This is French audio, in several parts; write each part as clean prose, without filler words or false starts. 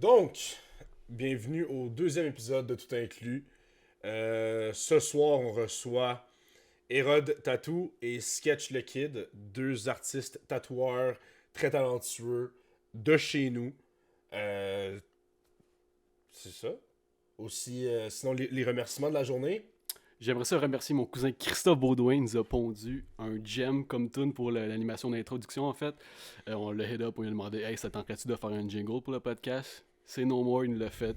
Donc, bienvenue au deuxième épisode de Tout Inclus. Ce soir, on reçoit Hérode Tattoo et Sketch le Kid, deux artistes tatoueurs très talentueux de chez nous. C'est ça. Aussi, sinon, les remerciements de la journée. J'aimerais ça remercier mon cousin Christophe Baudouin. Il nous a pondu un gem comme tune pour l'animation d'introduction, en fait. On l'a hit up, on lui a demandé « Hey, ça tenterait-tu de faire un jingle pour le podcast? » C'est No More, il nous l'a fait.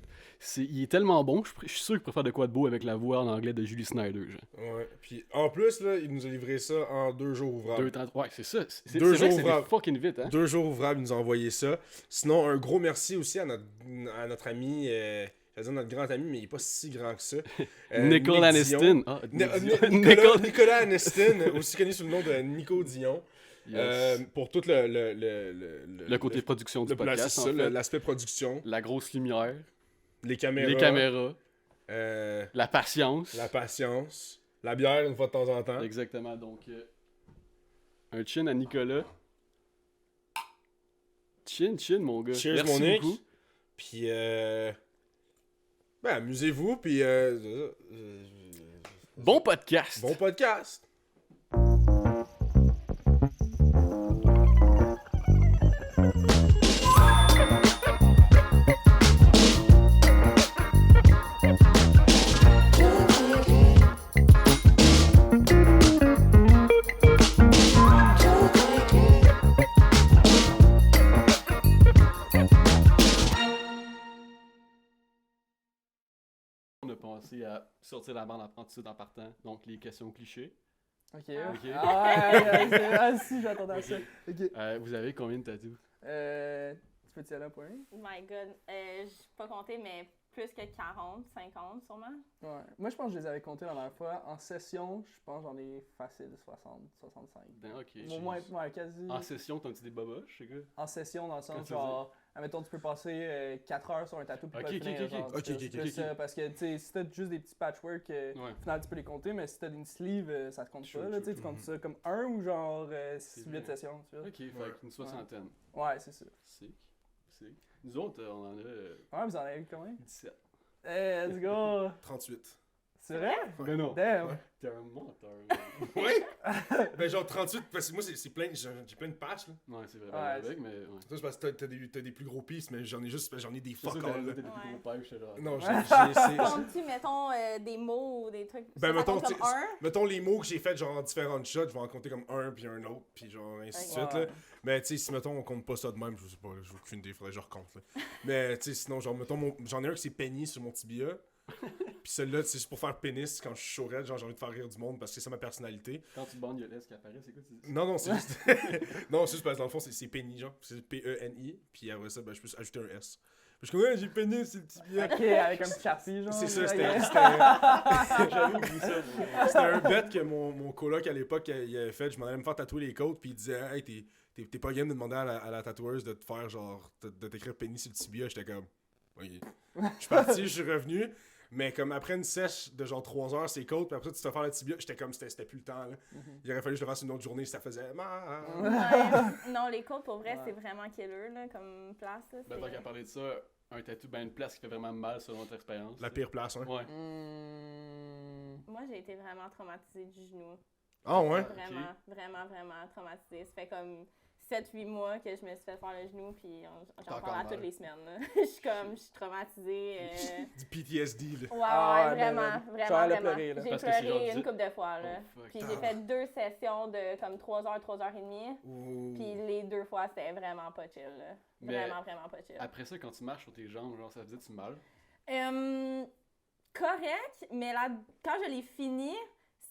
Il est tellement bon, je suis sûr qu'il préfère de quoi de beau avec la voix en anglais de Julie Snyder. Genre. Ouais. Puis en plus, là, il nous a livré ça en 2 jours ouvrables. Ouais, c'est ça. C'est Deux vrai jours que c'est ouvrables. des fucking vite, hein? 2 jours ouvrables, il nous a envoyé ça. Sinon, un gros merci aussi à notre ami, j'allais dire notre grand ami, mais il est pas si grand que ça. Nicolas Nick Dion. Aniston. Ah, Nicolas Aniston, aussi connu sous le nom de Nico Dion. Yes. Pour tout le côté production du podcast, c'est ça, en fait. l'aspect production, La grosse lumière, les caméras, la patience. la patience, la bière une fois de temps en temps. Exactement, donc un chin à Nicolas. Chin, mon gars. Cheers, Merci mon Nick. beaucoup. Puis, amusez-vous, puis Bon podcast. bon podcast. On a pensé à sortir la bande apprentissage en partant, donc les questions clichés. Ok. Ok. Si, j'attendais à ça. Ok. Vous avez combien de tatous? Tu peux tirer un point? Oh my god, j'ai pas compté, mais plus que 40, 50 sûrement. Ouais. Moi, je pense que je les avais comptés la dernière fois. En session, je pense que j'en ai facile 60, 65. Ok. Au moins, ouais, quasi. En session, t'as un petit des boboches, c'est quoi? En session, dans le sens, Qu'est-ce que genre, admettons, tu peux passer 4 heures sur un tatou puis Ok, pas le finir, ok. genre, Ok, c'est ok, plus ok. ça, parce que, tu sais, si t'as juste des petits patchwork, Ouais. au final, tu peux les compter, mais si t'as une sleeve, ça te compte True, pas, là, tu sais, true. tu comptes ça comme un ou genre C'est 8 vrai. sessions, tu vois. Ok, fait qu'une soixantaine. Ouais, c'est ça. Sick. Nous autres, on en a Ouais, vous en avez eu combien? 17. Hey, let's go! 38. C'est vrai? Ben non. Damn! Ouais. T'es un menteur. Oui? Ben genre 38, parce que moi c'est plein, j'ai plein de patchs là. Ouais, c'est vrai. Ouais, avec, mais. Ouais. Ça c'est parce que t'as des plus gros pistes, mais j'en ai des C'est fuck ça, all là. t'as des plus gros pipes, j'étais genre. Non, Comptes-tu, mettons, des mots ou des trucs? Ben, ça mettons, compte comme un? mettons les mots que j'ai fait genre en différentes shots, je vais en compter comme un puis un autre, puis genre ainsi de suite là. Ouais. Mais tu sais, si mettons on compte pas ça de même, je sais pas, j'ai aucune idée, faudrait que je recompte là. Mais tu sais, sinon, genre, mettons, j'en ai un qui s'est peigné sur mon tibia. Puis celui-là, c'est juste pour faire pénis quand je suis chaud raide, genre j'ai envie de faire rire du monde parce que c'est ça ma personnalité. Quand tu bandes, il y a l'S qui apparaît, c'est quoi tu dis? Non, c'est juste. Non, c'est juste parce que dans le fond, c'est pénis, genre. C'est P-E-N-I. Puis après ça, ben, je peux ajouter un S. Puis je suis comme, ouais, j'ai pénis, c'est le tibia. Ok, avec un petit Sharpie, genre. C'est ça, ok. J'avais oublié ça, moi. C'était un bet que mon coloc à l'époque il avait fait. Je m'en allais me faire tatouer les côtes, puis il disait, hey, t'es pas game de demander à la tatoueuse de te faire genre, de t'écrire pénis sur le tibia. J'étais comme, oui. Je suis parti, je suis revenu. Mais comme après une sèche de genre 3 heures, c'est côtes, puis après ça, tu te fais faire le tibia, j'étais comme, c'était plus le temps, là. Il aurait fallu que je le fasse une autre journée si ça faisait mal. Ouais. Non, les côtes, pour vrai, Ouais. c'est vraiment killer, là, comme place. Là, Ben, tant qu'à parler de ça, un tatou, ben une place qui fait vraiment mal selon notre expérience. La pire place, hein. Ouais. Moi, j'ai été vraiment traumatisée du genou. Ah ouais? Vraiment traumatisée. Ça fait comme 7-8 mois que je me suis fait faire le genou, puis j'en encore parle à mal. toutes les semaines. Là. Je suis traumatisée. Du PTSD, là. Ouais, Ah, ouais, ben, j'aurais vraiment. pleuré, là. J'ai Parce que c'est pleuré genre une couple de fois, là. Oh, fuck. Puis j'ai fait 2 sessions de comme 3 heures, 3 heures et demie. Ouh. Puis les 2 fois, c'était vraiment pas chill, là. Mais Vraiment pas chill. Après ça, quand tu marches sur tes jambes, genre, ça faisait-tu mal? Correct, mais là, quand je l'ai fini,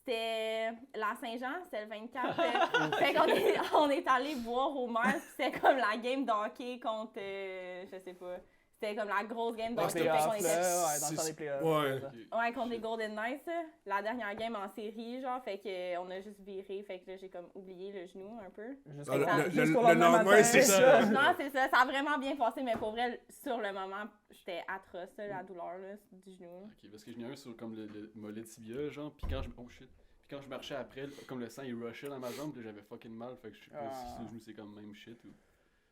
c'était la Saint-Jean, c'était le 24. Fait qu'on on est allé boire au Mars, puis c'était comme la game d'hockey contre, je sais pas, c'était comme la grosse game Ah, d'hockey. c'était Fait qu'on Playoffs, était- là, ouais, dans le temps des playoffs. Ouais. Ok. Ouais, contre les Golden Knights, là. La dernière game en série, genre, fait qu'on a juste viré, fait que là, j'ai comme oublié le genou un peu. Ah, le Jusqu'au lendemain, matin, c'est ça. Non, c'est ça, ça a vraiment bien passé, mais pour vrai, sur le moment, j'étais atroce, là, la douleur là, du genou. Ok, parce que je venais un sur comme le mollet tibia, genre, pis quand je. Oh shit. Puis quand je marchais après, comme le sang il rushait dans ma jambe, puis j'avais fucking mal, fait que je sais pas si Ah. ce genou c'est comme même shit ou.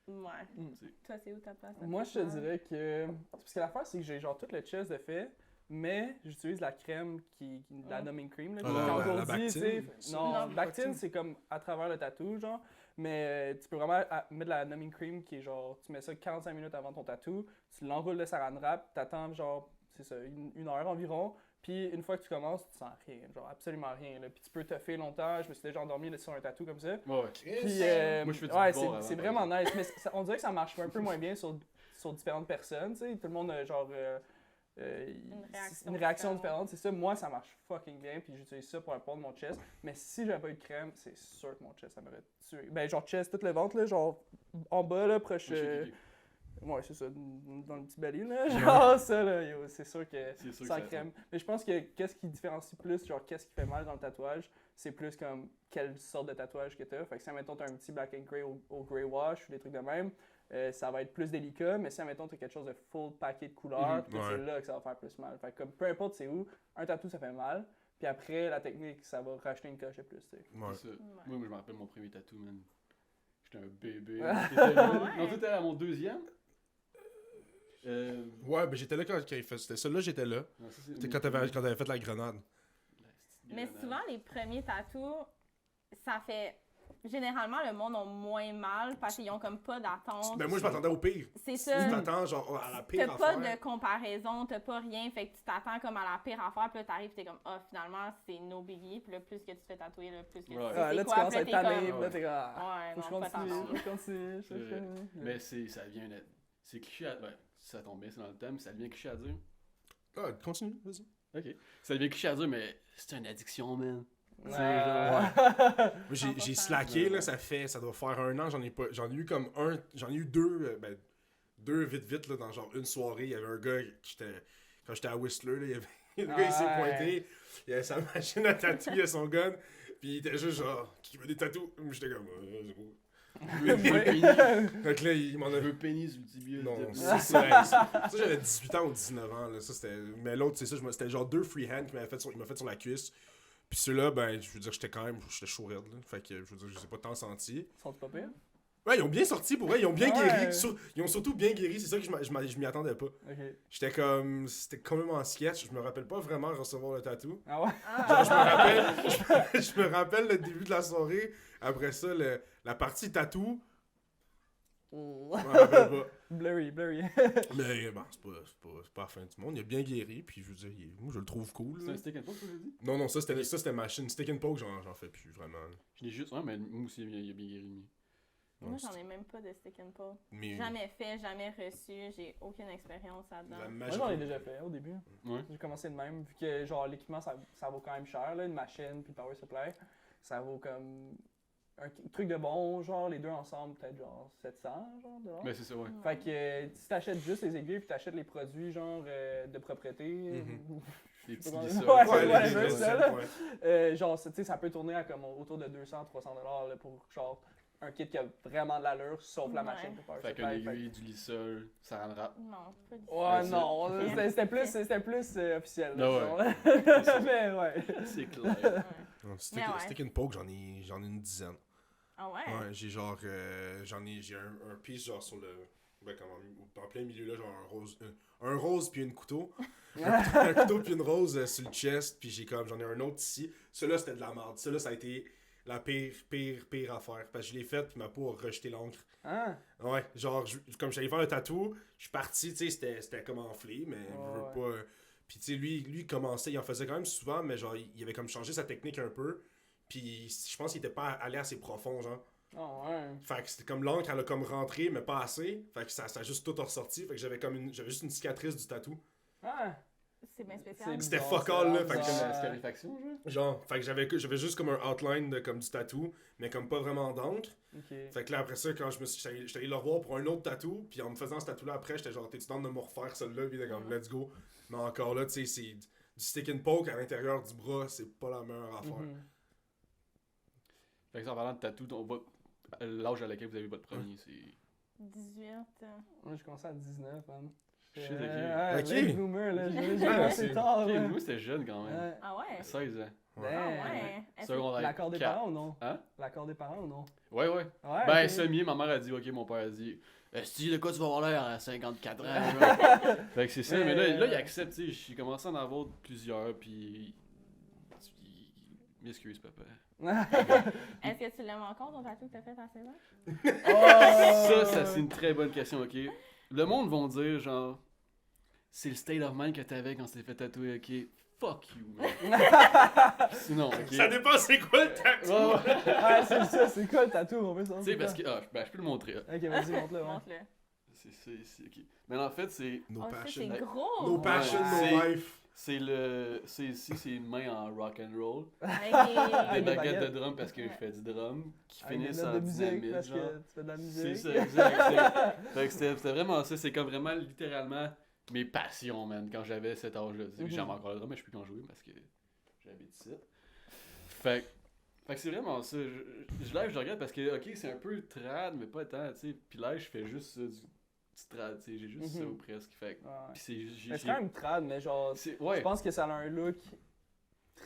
Ouais. Mm. Toi, c'est où ta place? Moi, je te dirais que. Parce que l'affaire, c'est que j'ai genre tout le chest de fait, mais j'utilise la crème la numbing cream. Là, Ah, qui la engourdit, tu sais. Bactine? Non, Non, Bactine, c'est comme à travers le tatou, genre. Mais tu peux vraiment mettre de la numbing cream qui est genre. Tu mets ça 45 minutes avant ton tatou, tu l'enroules de saran wrap, t'attends genre, c'est ça, une heure environ. Puis une fois que tu commences, tu sens rien, genre absolument rien. Là. Puis tu peux te faire longtemps. Je me suis déjà endormi sur un tatou comme ça. Ouais. Puis, Moi, je fais du ouais, bord avant, c'est par vraiment nice. Mais on dirait que ça marche un peu moins bien sur différentes personnes. Tu sais, tout le monde a genre une réaction différente. C'est ça. Moi, ça marche fucking bien. Puis j'utilise ça pour pondre mon chest. Mais si j'avais pas eu de crème, c'est sûr que mon chest, ça m'aurait tué. Ben, genre chest, tout le ventre, là, genre en bas, là, proche. Ouais, c'est ça, dans le petit belly, là. Genre ça, là, yo, c'est sûr que sans crème. Mais je pense que qu'est-ce qui différencie plus, genre qu'est-ce qui fait mal dans le tatouage, c'est plus comme quelle sorte de tatouage que t'as. Fait que si, admettons, t'as un petit black and grey au grey wash ou des trucs de même, ça va être plus délicat. Mais si, admettons, t'as quelque chose de full paquet de couleurs, c'est là que ça va faire plus mal. Fait que comme peu importe c'est où, un tatou, ça fait mal. Puis après, la technique, ça va racheter une coche de plus, tu sais. Ouais. C'est ça. Moi, je me rappelle mon premier tatou, man. J'étais un bébé. Ouais. Non, t'étais à mon deuxième? Ouais, ben j'étais là quand il fait. C'était ça, là j'étais là. Non, ça, C'était quand t'avais fait la grenade. Mais souvent, les premiers tatous, ça fait. Généralement, le monde a moins mal parce qu'ils ont comme pas d'attente. Ben moi je m'attendais au pire. C'est Tu ça. t'attends genre à la pire T'as pas affaire. de comparaison, t'as pas rien, fait que tu t'attends comme à la pire affaire, puis là t'arrives, t'es comme, ah, finalement, c'est no biggie, puis là, plus que tu te fais tatouer, là, plus que tu sais Ouais. c'est Là, tu quoi, commences à puis être là, t'es tanné, comme, là, t'es comme. ouais, Faut que je non, pas continue, t'attendre. faut que je continue. C'est vrai. Mais ça devient une. C'est cliché à. Ben, ça tombe bien, c'est dans le thème, ça devient cliché à dire. Ah, continue, vas-y. Ok. Ça devient cliché à dire, mais c'est une addiction, man. Ouais. Moi, j'ai 100%. slacké, là, ça doit faire 1 an, j'en ai eu comme j'en ai eu 2, deux vite, là, dans genre une soirée, il y avait un gars, quand j'étais à Whistler, là, le gars, il s'est pointé, il avait sa machine à tatouer, il a son gun, puis il était juste genre, qui veut des tatous? Moi, j'étais comme, c'est beau. Donc là, il m'en a Un peu pénis sur le tibia. Non, le ça, ça, j'avais 18 ans ou 19 ans, là, ça c'était... Mais l'autre, c'est ça, c'était genre 2 freehand qu'il m'a fait sur la cuisse. Puis ceux-là, ben, je veux dire, j'étais chaud raide, là. Fait que, je veux dire, je les ai pas tant senti. Ils sont pas pires? Ouais, ils ont bien sorti, pour vrai, ils ont bien Ouais. guéri. Ils ont surtout bien guéri, c'est ça que je m'y attendais pas. Ok. J'étais comme... C'était complètement en sketch, je me rappelle pas vraiment recevoir le tatou. Ah ouais? Genre, je me rappelle le début de la soirée, après ça, la partie tatou, je me rappelle pas. Blurry. Mais bon, c'est pas la fin du monde. Il a bien guéri, puis je veux dire, moi je le trouve cool. C'est là. un stick and poke, que j'ai dit? Non, ça c'était machine. Stick and poke, j'en fais plus vraiment. là. Je l'ai juste. Ouais, mais moi aussi, il a bien guéri. Moi, Ouais, j'en ai même pas de stick and poke. Mais Jamais fait, jamais reçu, j'ai aucune expérience là-dedans. la Moi, magie. j'en ai déjà fait au début. Ouais. J'ai commencé de même, vu que genre l'équipement ça vaut quand même cher, là, une machine puis le power supply, ça vaut comme un truc de bon, genre les deux ensemble, peut-être genre 700 genre $. Mais c'est ça, ouais. Fait que si t'achètes juste les aiguilles puis t'achètes les produits genre de propreté, Les petits Ouais, lisseurs. ouais, les ça, les- là. ouais. genre tu sais ça peut tourner à comme autour de 200-300 $ là, pour genre un kit qui a vraiment de l'allure, sauf la Ouais. machine pour power Fait supply. qu'une aiguille, du lisseur, ça rend rap. Non, pas du tout. Ouais, c'est- non, c'était plus officiel. Ah ouais. genre. Mais ouais. C'est clair. Non, stick, Mais ouais. stick and poke, j'en ai une dizaine. Ah ouais? Ouais, j'ai genre. J'ai un piece genre sur le. Ben, en plein milieu là, genre un rose puis une couteau. Un couteau puis une rose sur le chest, puis j'en ai un autre ici. Celui-là c'était de la merde. Celui-là ça a été la pire affaire. Parce que je l'ai fait, puis ma peau a rejeté l'encre. Ah. Ouais, genre, comme je suis allé faire un tatou, je suis parti, tu sais, c'était comme enflé, mais je veux pas. Puis tu sais, lui, il commençait, il en faisait quand même souvent, mais genre, il avait comme changé sa technique un peu. Puis je pense qu'il était pas allé assez profond, genre. Oh ouais. Fait que c'était comme l'encre, elle a comme rentré, mais pas assez. Fait que ça a juste tout ressorti. Fait que j'avais juste une cicatrice du tatou. Ah. C'est bien spécial. C'était bizarre, fuck all, là, ça. fait que Comme la Ouais. scarifaction, genre. Genre, fait que j'avais juste comme un outline comme du tatou, mais comme pas vraiment d'encre. Ok. Fait que là, après ça, quand j'étais allé le revoir pour un autre tatou, puis en me faisant ce tatou-là après, j'étais genre, t'es-tu dans de me refaire celui-là? Puis il était comme, let's go. Mais encore là, tu sais, c'est du stick and poke à l'intérieur du bras, c'est pas la meilleure affaire. Mhm. Fait que en parlant de tatou, l'âge à laquelle vous avez eu votre premier, c'est. 18. Moi, j'ai commencé à 19, man. Shit, Ouais, ok. late boomer, là. J'ai Ouais, commencé c'est- tard, Ok, là. moi c'était jeune quand même. Ouais. Ah ouais? 16 ans. Ouais. Ah Damn. ouais. Est-ce que- Secondaire L'accord des 4. parents ou non? Hein? L'accord des parents ou non? Ouais. Ouais, Ben, ok. semi, ma mère a dit, ok, mon père a dit, si de quoi tu vas avoir l'air à 54 ans? Fait que c'est ça, mais là, il accepte, tu sais, j'ai commencé à en avoir plusieurs, puis. M'excuse, papa. Est-ce que tu l'aimes encore, ton tatou que t'as fait à 16 ans? Ça, c'est une très bonne question, ok? Le monde va dire, genre, c'est le state of mind que t'avais quand tu t'es fait tatouer, ok? Fuck you, man. Sinon, ok? Ça dépend c'est quoi le tatou. Ouais, ouais. Ouais, c'est ça, c'est quoi le tatou? On veut ça. Tu sais, parce que. Je peux le montrer. Là. Ok, vas-y, montre-le. Ouais. Montre-le. C'est ok. Mais en fait, c'est. No Oh, ça, passion. c'est gros! No passion, Ouais, no life. C'est le. C'est ici, c'est une main en rock and roll. Avec Des des baguettes de baguettes. drum parce que je Ouais. fais du drum qui Avec des finissent notes en de musique dynamite, parce genre. que tu fais de la musique. C'est ça, exact. Fait que c'était vraiment ça. C'est comme vraiment littéralement mes passions, man, quand j'avais cet âge-là. Mhm. J'aime encore le drum, mais je peux plus en jouer parce que j'habite ici. Fait que c'est vraiment ça. Je regarde parce que, ok, c'est un peu trad, mais pas tant, tu sais. Puis là, je fais juste ça, du trad, tu sais. J'ai juste ça Mhm. ou presque. Fait que, Ouais. pis c'est. Mais c'est quand même trad, mais genre, Ouais. je pense que ça a un look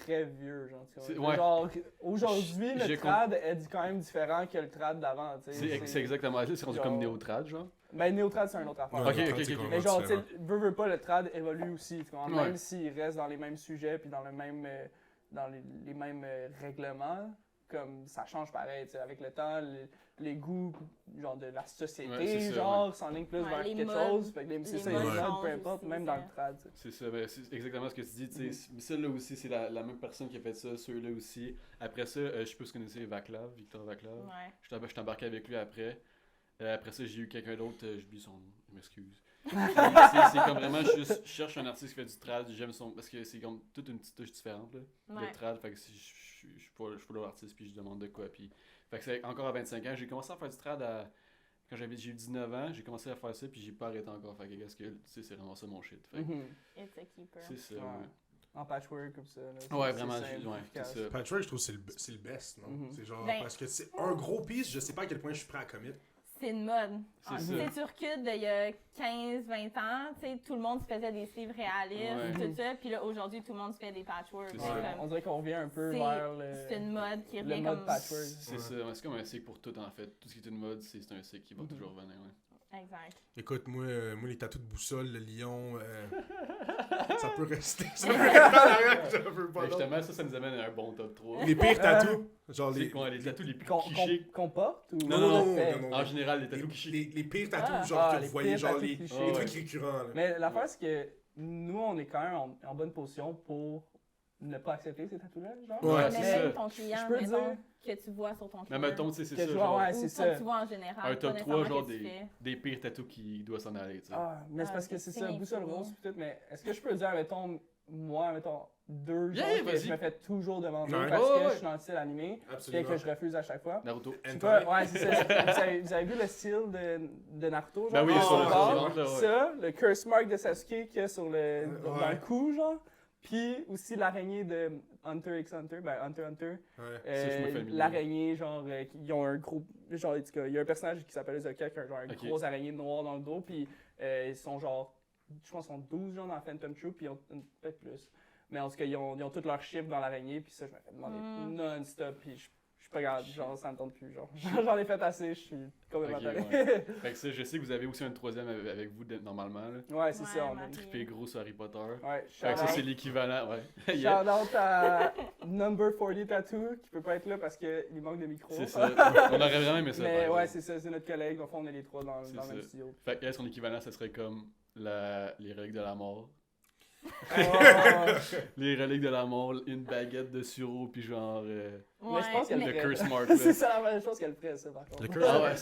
très vieux, genre. Tu vois. C'est- ouais. Genre, aujourd'hui, le J'ai trad est quand même différent que le trad d'avant, tu sais. C'est exactement ça. C'est rendu comme genre- néo-trad, genre. Ben, néo-trad, c'est un autre affaire. Ouais, Ok, no, ok, c'est ok. complètement Mais genre, tu sais, différent. veux pas, le trad évolue aussi, tu comprends? Ouais. Même s'il reste dans les mêmes sujets puis dans le même, dans les mêmes règlements, comme ça change pareil, tu sais, avec le temps, les goûts, genre, de la société, Ouais, c'est ça, genre, s'enlignent plus Ouais, vers les quelque modes- chose, fait que c'est les ça, les modes modes, peu changent importe, aussi, même dans ça. le trad, tu sais. C'est ça, ben, c'est exactement ce que tu dis. Tu sais, mais celle-là aussi, c'est la même personne qui a fait ça, ceux-là aussi. Après ça, je sais pas si vous connaissez Vaclav, Victor Vaclav. Ouais. Je suis embarqué avec lui après. Après ça, j'ai eu quelqu'un d'autre, j'oublie son nom, je m'excuse. c'est comme vraiment juste, je cherche un artiste qui fait du trad, j'aime son. Parce que c'est comme toute une petite touche différente, là. Ouais. Le trad, fait que si je suis pas l'artiste, puis je demande de quoi. Puis, fait que c'est encore à 25 ans. J'ai commencé à faire du trad quand j'ai eu 19 ans, j'ai commencé à faire ça, puis j'ai pas arrêté encore. Fait que, qu'est-ce que, tu sais, c'est vraiment ça mon shit. Fait que, Mhm. It's a keeper. c'est ça, Ouais. ouais. En patchwork, comme ça. là. Ouais, C'est vraiment, simple, ouais, efficace. c'est ça. Patchwork, je trouve que c'est le best, non? Mhm. C'est genre, Ben- parce que c'est un gros piece, je sais pas à quel point je suis prêt à commit. C'est une mode. C'est Tu ça. sais, tu recules d'il y a 15-20 ans, tu sais, tout le monde se faisait des sleeves réalistes, Ouais. tout ça, puis là, aujourd'hui, tout le monde se fait des patchworks. C'est Donc, ça. comme, On dirait qu'on revient un peu c'est- vers le... c'est une mode qui le revient mode comme... patchwork. C'est Ouais. ça, ouais, c'est comme un cycle pour tout en fait. Tout ce qui est une mode, c'est un cycle qui va Mhm. toujours revenir. Ouais. Exact. Écoute, moi, les tatous de boussole, le lion, ça peut rester. Ça peut rester en arrière, je veux pas Mais d'autre. justement, ça nous amène à un bon top 3. Les pires tatous, genre C'est les... quoi les tatous les plus Qu'on clichés? qu'on porte ou... Non, non, non, fait? non, non. En général, les tatous clichés. Les pires tatous, Ah, genre que les vous voyez, pires genre tatous les clichés. Ah, les ouais. trucs récurrents. Là. Mais l'affaire, c'est que nous, on est quand même en bonne position pour ne pas accepter ces tatous-là, genre. Ouais, Mais c'est même ça. ton client, Je peux mettons, dire- que tu vois sur ton Mais client. mettons, tu sais, c'est Que ça. tu vois, Genre, ouais, ou c'est toi, ça. que tu vois en général. un pas top 3, nécessairement genre que tu fais. des pires tatous qui doivent s'en aller, tu sais. Ah, mais c'est Ah, parce que c'est c'est ça, boussole infini. rose peut-être, mais est-ce que je peux dire, mettons, moi, mettons, deux Yeah, genres que vas-y. je me fais toujours demander Ouais. parce Ouais, que ouais. je suis dans le style animé, puis Absolument. que je refuse à chaque fois. Naruto. C'est Hentai. quoi? Ouais, c'est ça. Vous avez vu le style de Naruto, genre? Ben oui, Ah, sur le ouais, bord? ouais. ventre, là, ouais. Ça, le curse mark de Sasuke qu'il y a sur dans Ouais. le cou, genre. Puis aussi l'araignée de Hunter x Hunter, ben Hunter x Hunter. Ouais. Ça, je suis pas familier. L'araignée, genre, ils ont un gros. Genre, en tout cas, il y a un personnage qui s'appelle Zoka qui a genre, une Ok. grosse araignée noire dans le dos, puis ils sont genre. Je pense qu'ils sont 12 genre dans Phantom Troop, puis ils ont peut-être plus. Mais en tout cas, ils ont tous leurs chiffres dans l'araignée, puis ça, je me fais demander non-stop, puis je suis pas grave, genre, ça me tente plus, genre. J'en ai fait assez, je suis complètement Ok, tanné. ouais. Fait que ça, je sais que vous avez aussi un troisième avec vous normalement, là. Ouais, c'est Ouais, ça, on a. Marie. Trippé gros sur Harry Potter. Ouais, Fait que ça, c'est shout-out. l'équivalent, ouais. Yeah. Shout-out à Number 40 Tattoo, qui peut pas être là parce qu'il manque de micro. C'est ça. On aurait vraiment aimé ça. Mais par ouais, exemple. c'est ça, c'est notre collègue. Au fond, on est les trois dans C'est le même ça. studio. Fait que elle, son équivalent, ça serait comme les reliques de la mort. Oh, Les reliques de la mort, une baguette de sureau, puis genre. Mais je pense qu'elle Le ferait. curse mark, c'est là. ça la même chose qu'elle ferait, ça, par contre. Le curse Ah mark.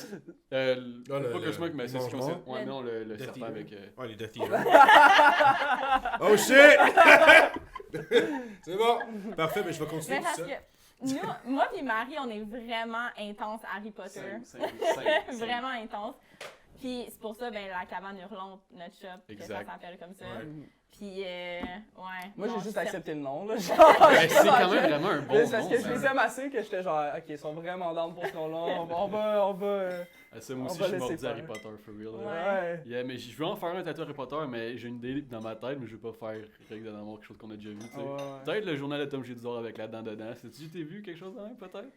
ouais. Ah, Pas curse mark, mais c'est ce qu'on sait. mange-mort. Ouais, non, le Death serpent Eater. avec. Ouais, les Death Eaters. Oh shit! C'est bon! Parfait, mais je vais continuer Mais tout parce ça. que nous, moi et Marie, on est vraiment intense Harry Potter. Simple. Vraiment intense. Puis c'est pour ça, ben, la cabane hurlante, notre shop, que ça Exact. s'appelle comme ça. Ouais. Puis, ouais. Moi, non, j'ai juste c'est- accepté le nom, là. Mais c'est quand même vraiment un bon C'est parce nom. que je ça. les aime assez que j'étais genre, ok, ils sont vraiment down pour ce nom-là. On va. Ah, ça, moi on aussi, va je suis laisser mordu Harry faire. Potter, for real. Ouais. là. Ouais. Yeah, mais je veux en faire un tatou Harry Potter, mais j'ai une idée dans ma tête, mais je veux pas faire règle de l'amour, quelque chose qu'on a déjà vu, tu sais. Ouais. Peut-être le journal de Tom Jedusor avec la dent dedans. Sais-tu, t'as vu quelque chose dans même, peut-être?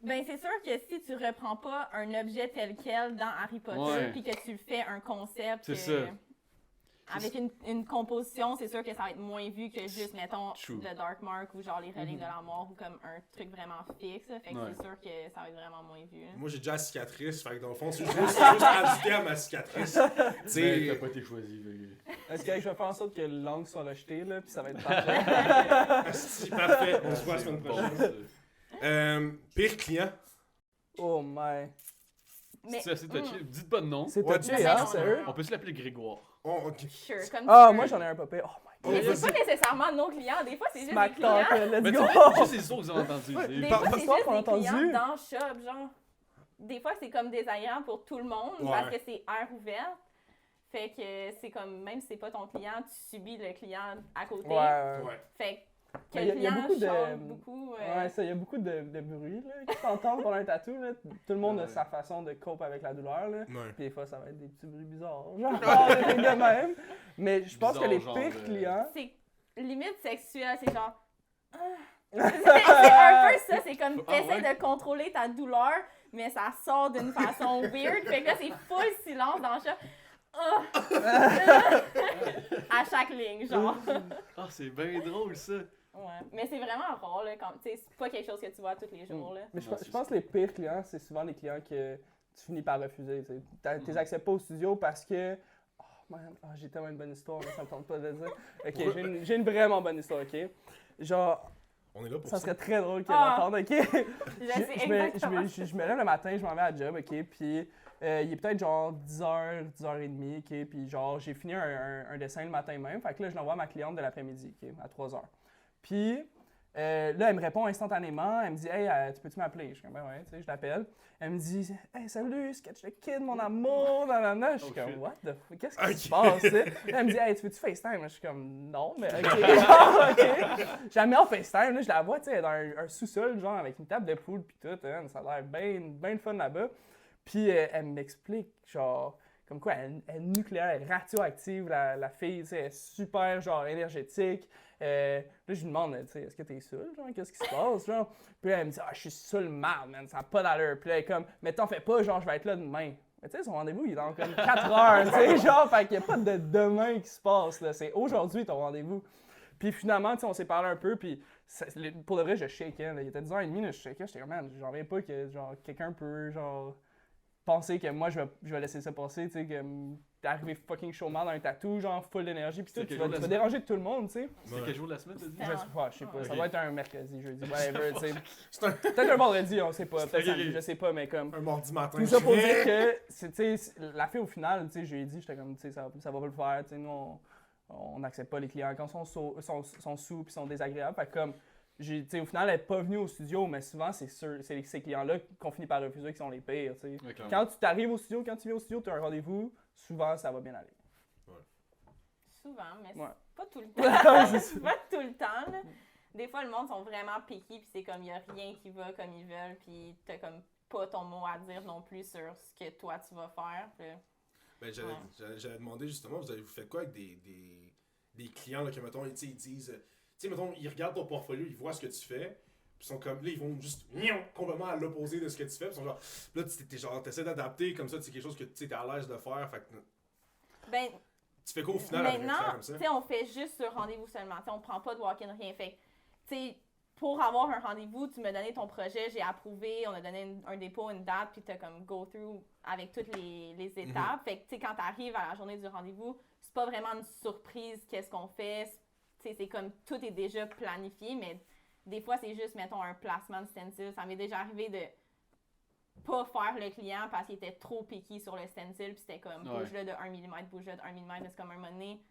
Ben, c'est sûr que si tu reprends pas un objet tel quel dans Harry Potter, Ouais. puis que tu le fais un concept C'est ça. avec une composition, c'est sûr que ça va être moins vu que juste, mettons, True. le Dark Mark ou genre les reliques de la mort ou comme un truc vraiment fixe. Là. Fait que Ouais. c'est sûr que ça va être vraiment moins vu. Là. Moi, j'ai déjà la cicatrice, fait que dans le fond, c'est juste ajouter à ma cicatrice. Tu Mais sais, t'as pas été choisi. fait que- Est-ce que je vais faire en sorte que les langues soient rejetées, là, puis ça va être parfait. c'est parfait. On se voit la C'est semaine bon, prochaine. ça. Pire client. Oh my. Mais, C'est assez touché. Dites pas de nom. C'est Ouais, touché, dis- hein, non, sérieux? On peut se l'appeler Grégoire. Oh, ok. Sure, comme Ah, tu veux. moi j'en ai un papier. Oh my Mais god. c'est pas nécessairement nos clients, des fois c'est juste des Smack clients. talk, let's Mais tu go! sais, juste les histoires que vous avez entendues. Ouais, tu sais. Des Par- fois, c'est l'histoire juste qu'on a des clients entendue. dans le shop, genre. Des fois, c'est comme désagréable pour tout le monde Ouais. parce que c'est air ouvert. Fait que c'est comme, même si c'est pas ton client, tu subis le client à côté. Ouais, ouais. Ouais. Fait que Mais le il y a client beaucoup de- chante beaucoup. Ouais, ça, il y a beaucoup de bruit là, qui s'entendent pendant un tatou. Là. Tout le monde a Ouais. sa façon de cope avec la douleur. Là. Ouais. Puis des fois, ça va être des petits bruits bizarres. Genre, des trucs de même. Mais je pense que les Bizarre, pires genre, clients. C'est limite sexuel, c'est genre. C'est un peu ça, c'est comme Ah, t'essaies ouais? de contrôler ta douleur, mais ça sort d'une façon weird. Fait que là, c'est full silence dans le chat. À chaque ligne, genre. Ah, c'est bien drôle, ça. Ouais. Mais c'est vraiment rare, là. Tu sais, c'est pas quelque chose que tu vois tous les jours, là. Mais je, Non, je c'est pense que les pires clients, c'est souvent les clients que tu finis par refuser. Tu les acceptes pas au studio parce que. Oh man, j'ai tellement une bonne histoire, mais ça me tente pas de le dire. Ok, j'ai une vraiment bonne histoire, ok? Genre, On est là pour ça ça. serait très drôle qu'elle Ah. entende, ok? Je sais exactement. Je me lève le matin, je m'en vais à la job, ok? Puis il est peut-être genre 10h, 10h30, ok? Puis genre, j'ai fini un dessin le matin même. Fait que là, je l'envoie à ma cliente de l'après-midi, ok? À 3h. Puis là, elle me répond instantanément. Elle me dit, hey, tu peux-tu m'appeler? Je suis comme, ben ouais, tu sais, je l'appelle. Elle me dit, hey, salut, Sketch the Kid, mon amour, nanana. Je suis Oh, comme, shit. what the fuck? Qu'est-ce qui Ok. se passe, tu sais? Elle me dit, hey, tu veux-tu FaceTime? Je suis comme, non, mais ok. Genre, ok. Je la mets en FaceTime, là, je la vois, tu sais, elle est dans un sous-sol, genre, avec une table de poule, puis tout, hein, ça a l'air bien le fun là-bas. Puis elle m'explique, genre, comme quoi, elle est nucléaire, elle est radioactive, la fille, tu sais, elle est super, genre, énergétique. Là, je lui demande, tu sais, est-ce que t'es saoul, genre, qu'est-ce qui se passe, genre? Puis là, elle me dit, ah, je suis saoul mal, man, ça n'a pas d'allure. Puis là, elle est comme, mais t'en fais pas, genre, je vais être là demain. Mais tu sais, son rendez-vous, il est dans comme 4 heures, tu sais, genre, fait qu'il n'y a pas de demain qui se passe, là, c'est aujourd'hui ton rendez-vous. Puis finalement, tu sais, on s'est parlé un peu, puis pour de vrai, je shakeais, là. Il était 10h30, là, je shakeais, j'étais comme, man, j'en reviens pas que, genre, quelqu'un peut, genre, penser que moi, je vais laisser ça passer, tu sais, que t'es arrivé fucking chaud mal dans un tatou, genre, full d'énergie, puis tout, C'est tu quel vas, jour de tu la vas déranger tout le monde, tu sais. C'est quel jour de la semaine, t'as dit? Je sais pas, ça Ok. doit être un mercredi, jeudi, whatever, tu sais. C'est un, Peut-être un vendredi, on sait pas, peut-être Ok, samedi, ok. je sais pas, mais comme... un mardi matin. Tout ça pour je dire vais- que, tu sais, la fille au final, tu sais, je lui ai dit, j'étais comme, tu sais, ça va pas le faire, tu sais, nous, on n'accepte pas les clients quand ils sont sous puis sont désagréables. Fait que comme, tu sais, au final, elle n'est pas venue au studio, mais souvent, c'est ces clients-là qu'on finit par refuser qui sont les pires, tu sais. Ouais, clairement. Quand tu t'arrives au studio, quand tu viens au studio, tu as un rendez-vous, souvent, ça va bien aller. Souvent, mais c'est Ouais. pas tout le temps. c'est pas tout le temps, là. Des fois, le monde sont vraiment piqués, puis c'est comme, il y a rien qui va comme ils veulent, puis t'as comme pas ton mot à dire non plus sur ce que toi, tu vas faire. Puis Ben, Ouais. j'allais demander justement, vous faites quoi avec des clients là, que, mettons, tu sais, ils disent, tu sais, mettons, ils regardent ton portfolio, ils voient ce que tu fais, puis ils sont comme, là, ils vont juste complètement à l'opposé de ce que tu fais, puis ils sont genre, là, t'essaies d'adapter comme ça, c'est quelque chose que tu sais, t'es à l'aise de faire, fait que ben, tu fais quoi au final avec un client maintenant, comme tu ça? sais, on fait juste ce rendez-vous seulement. Tu sais, on prend pas de walk-in, rien. Fait tu sais, pour avoir un rendez-vous, tu m'as donné ton projet, j'ai approuvé, on a donné un dépôt, une date, puis tu as comme go through avec toutes les étapes. Fait que, tu sais, quand tu arrives à la journée du rendez-vous, c'est pas vraiment une surprise qu'est-ce qu'on fait. Tu sais, c'est comme tout est déjà planifié, mais des fois, c'est juste, mettons, un placement de stencil. Ça m'est déjà arrivé de pas faire le client parce qu'il était trop piqué sur le stencil, puis c'était comme Ouais. bouge-le de 1 mm, bouge-le de 1 mm, c'est comme un moment donné,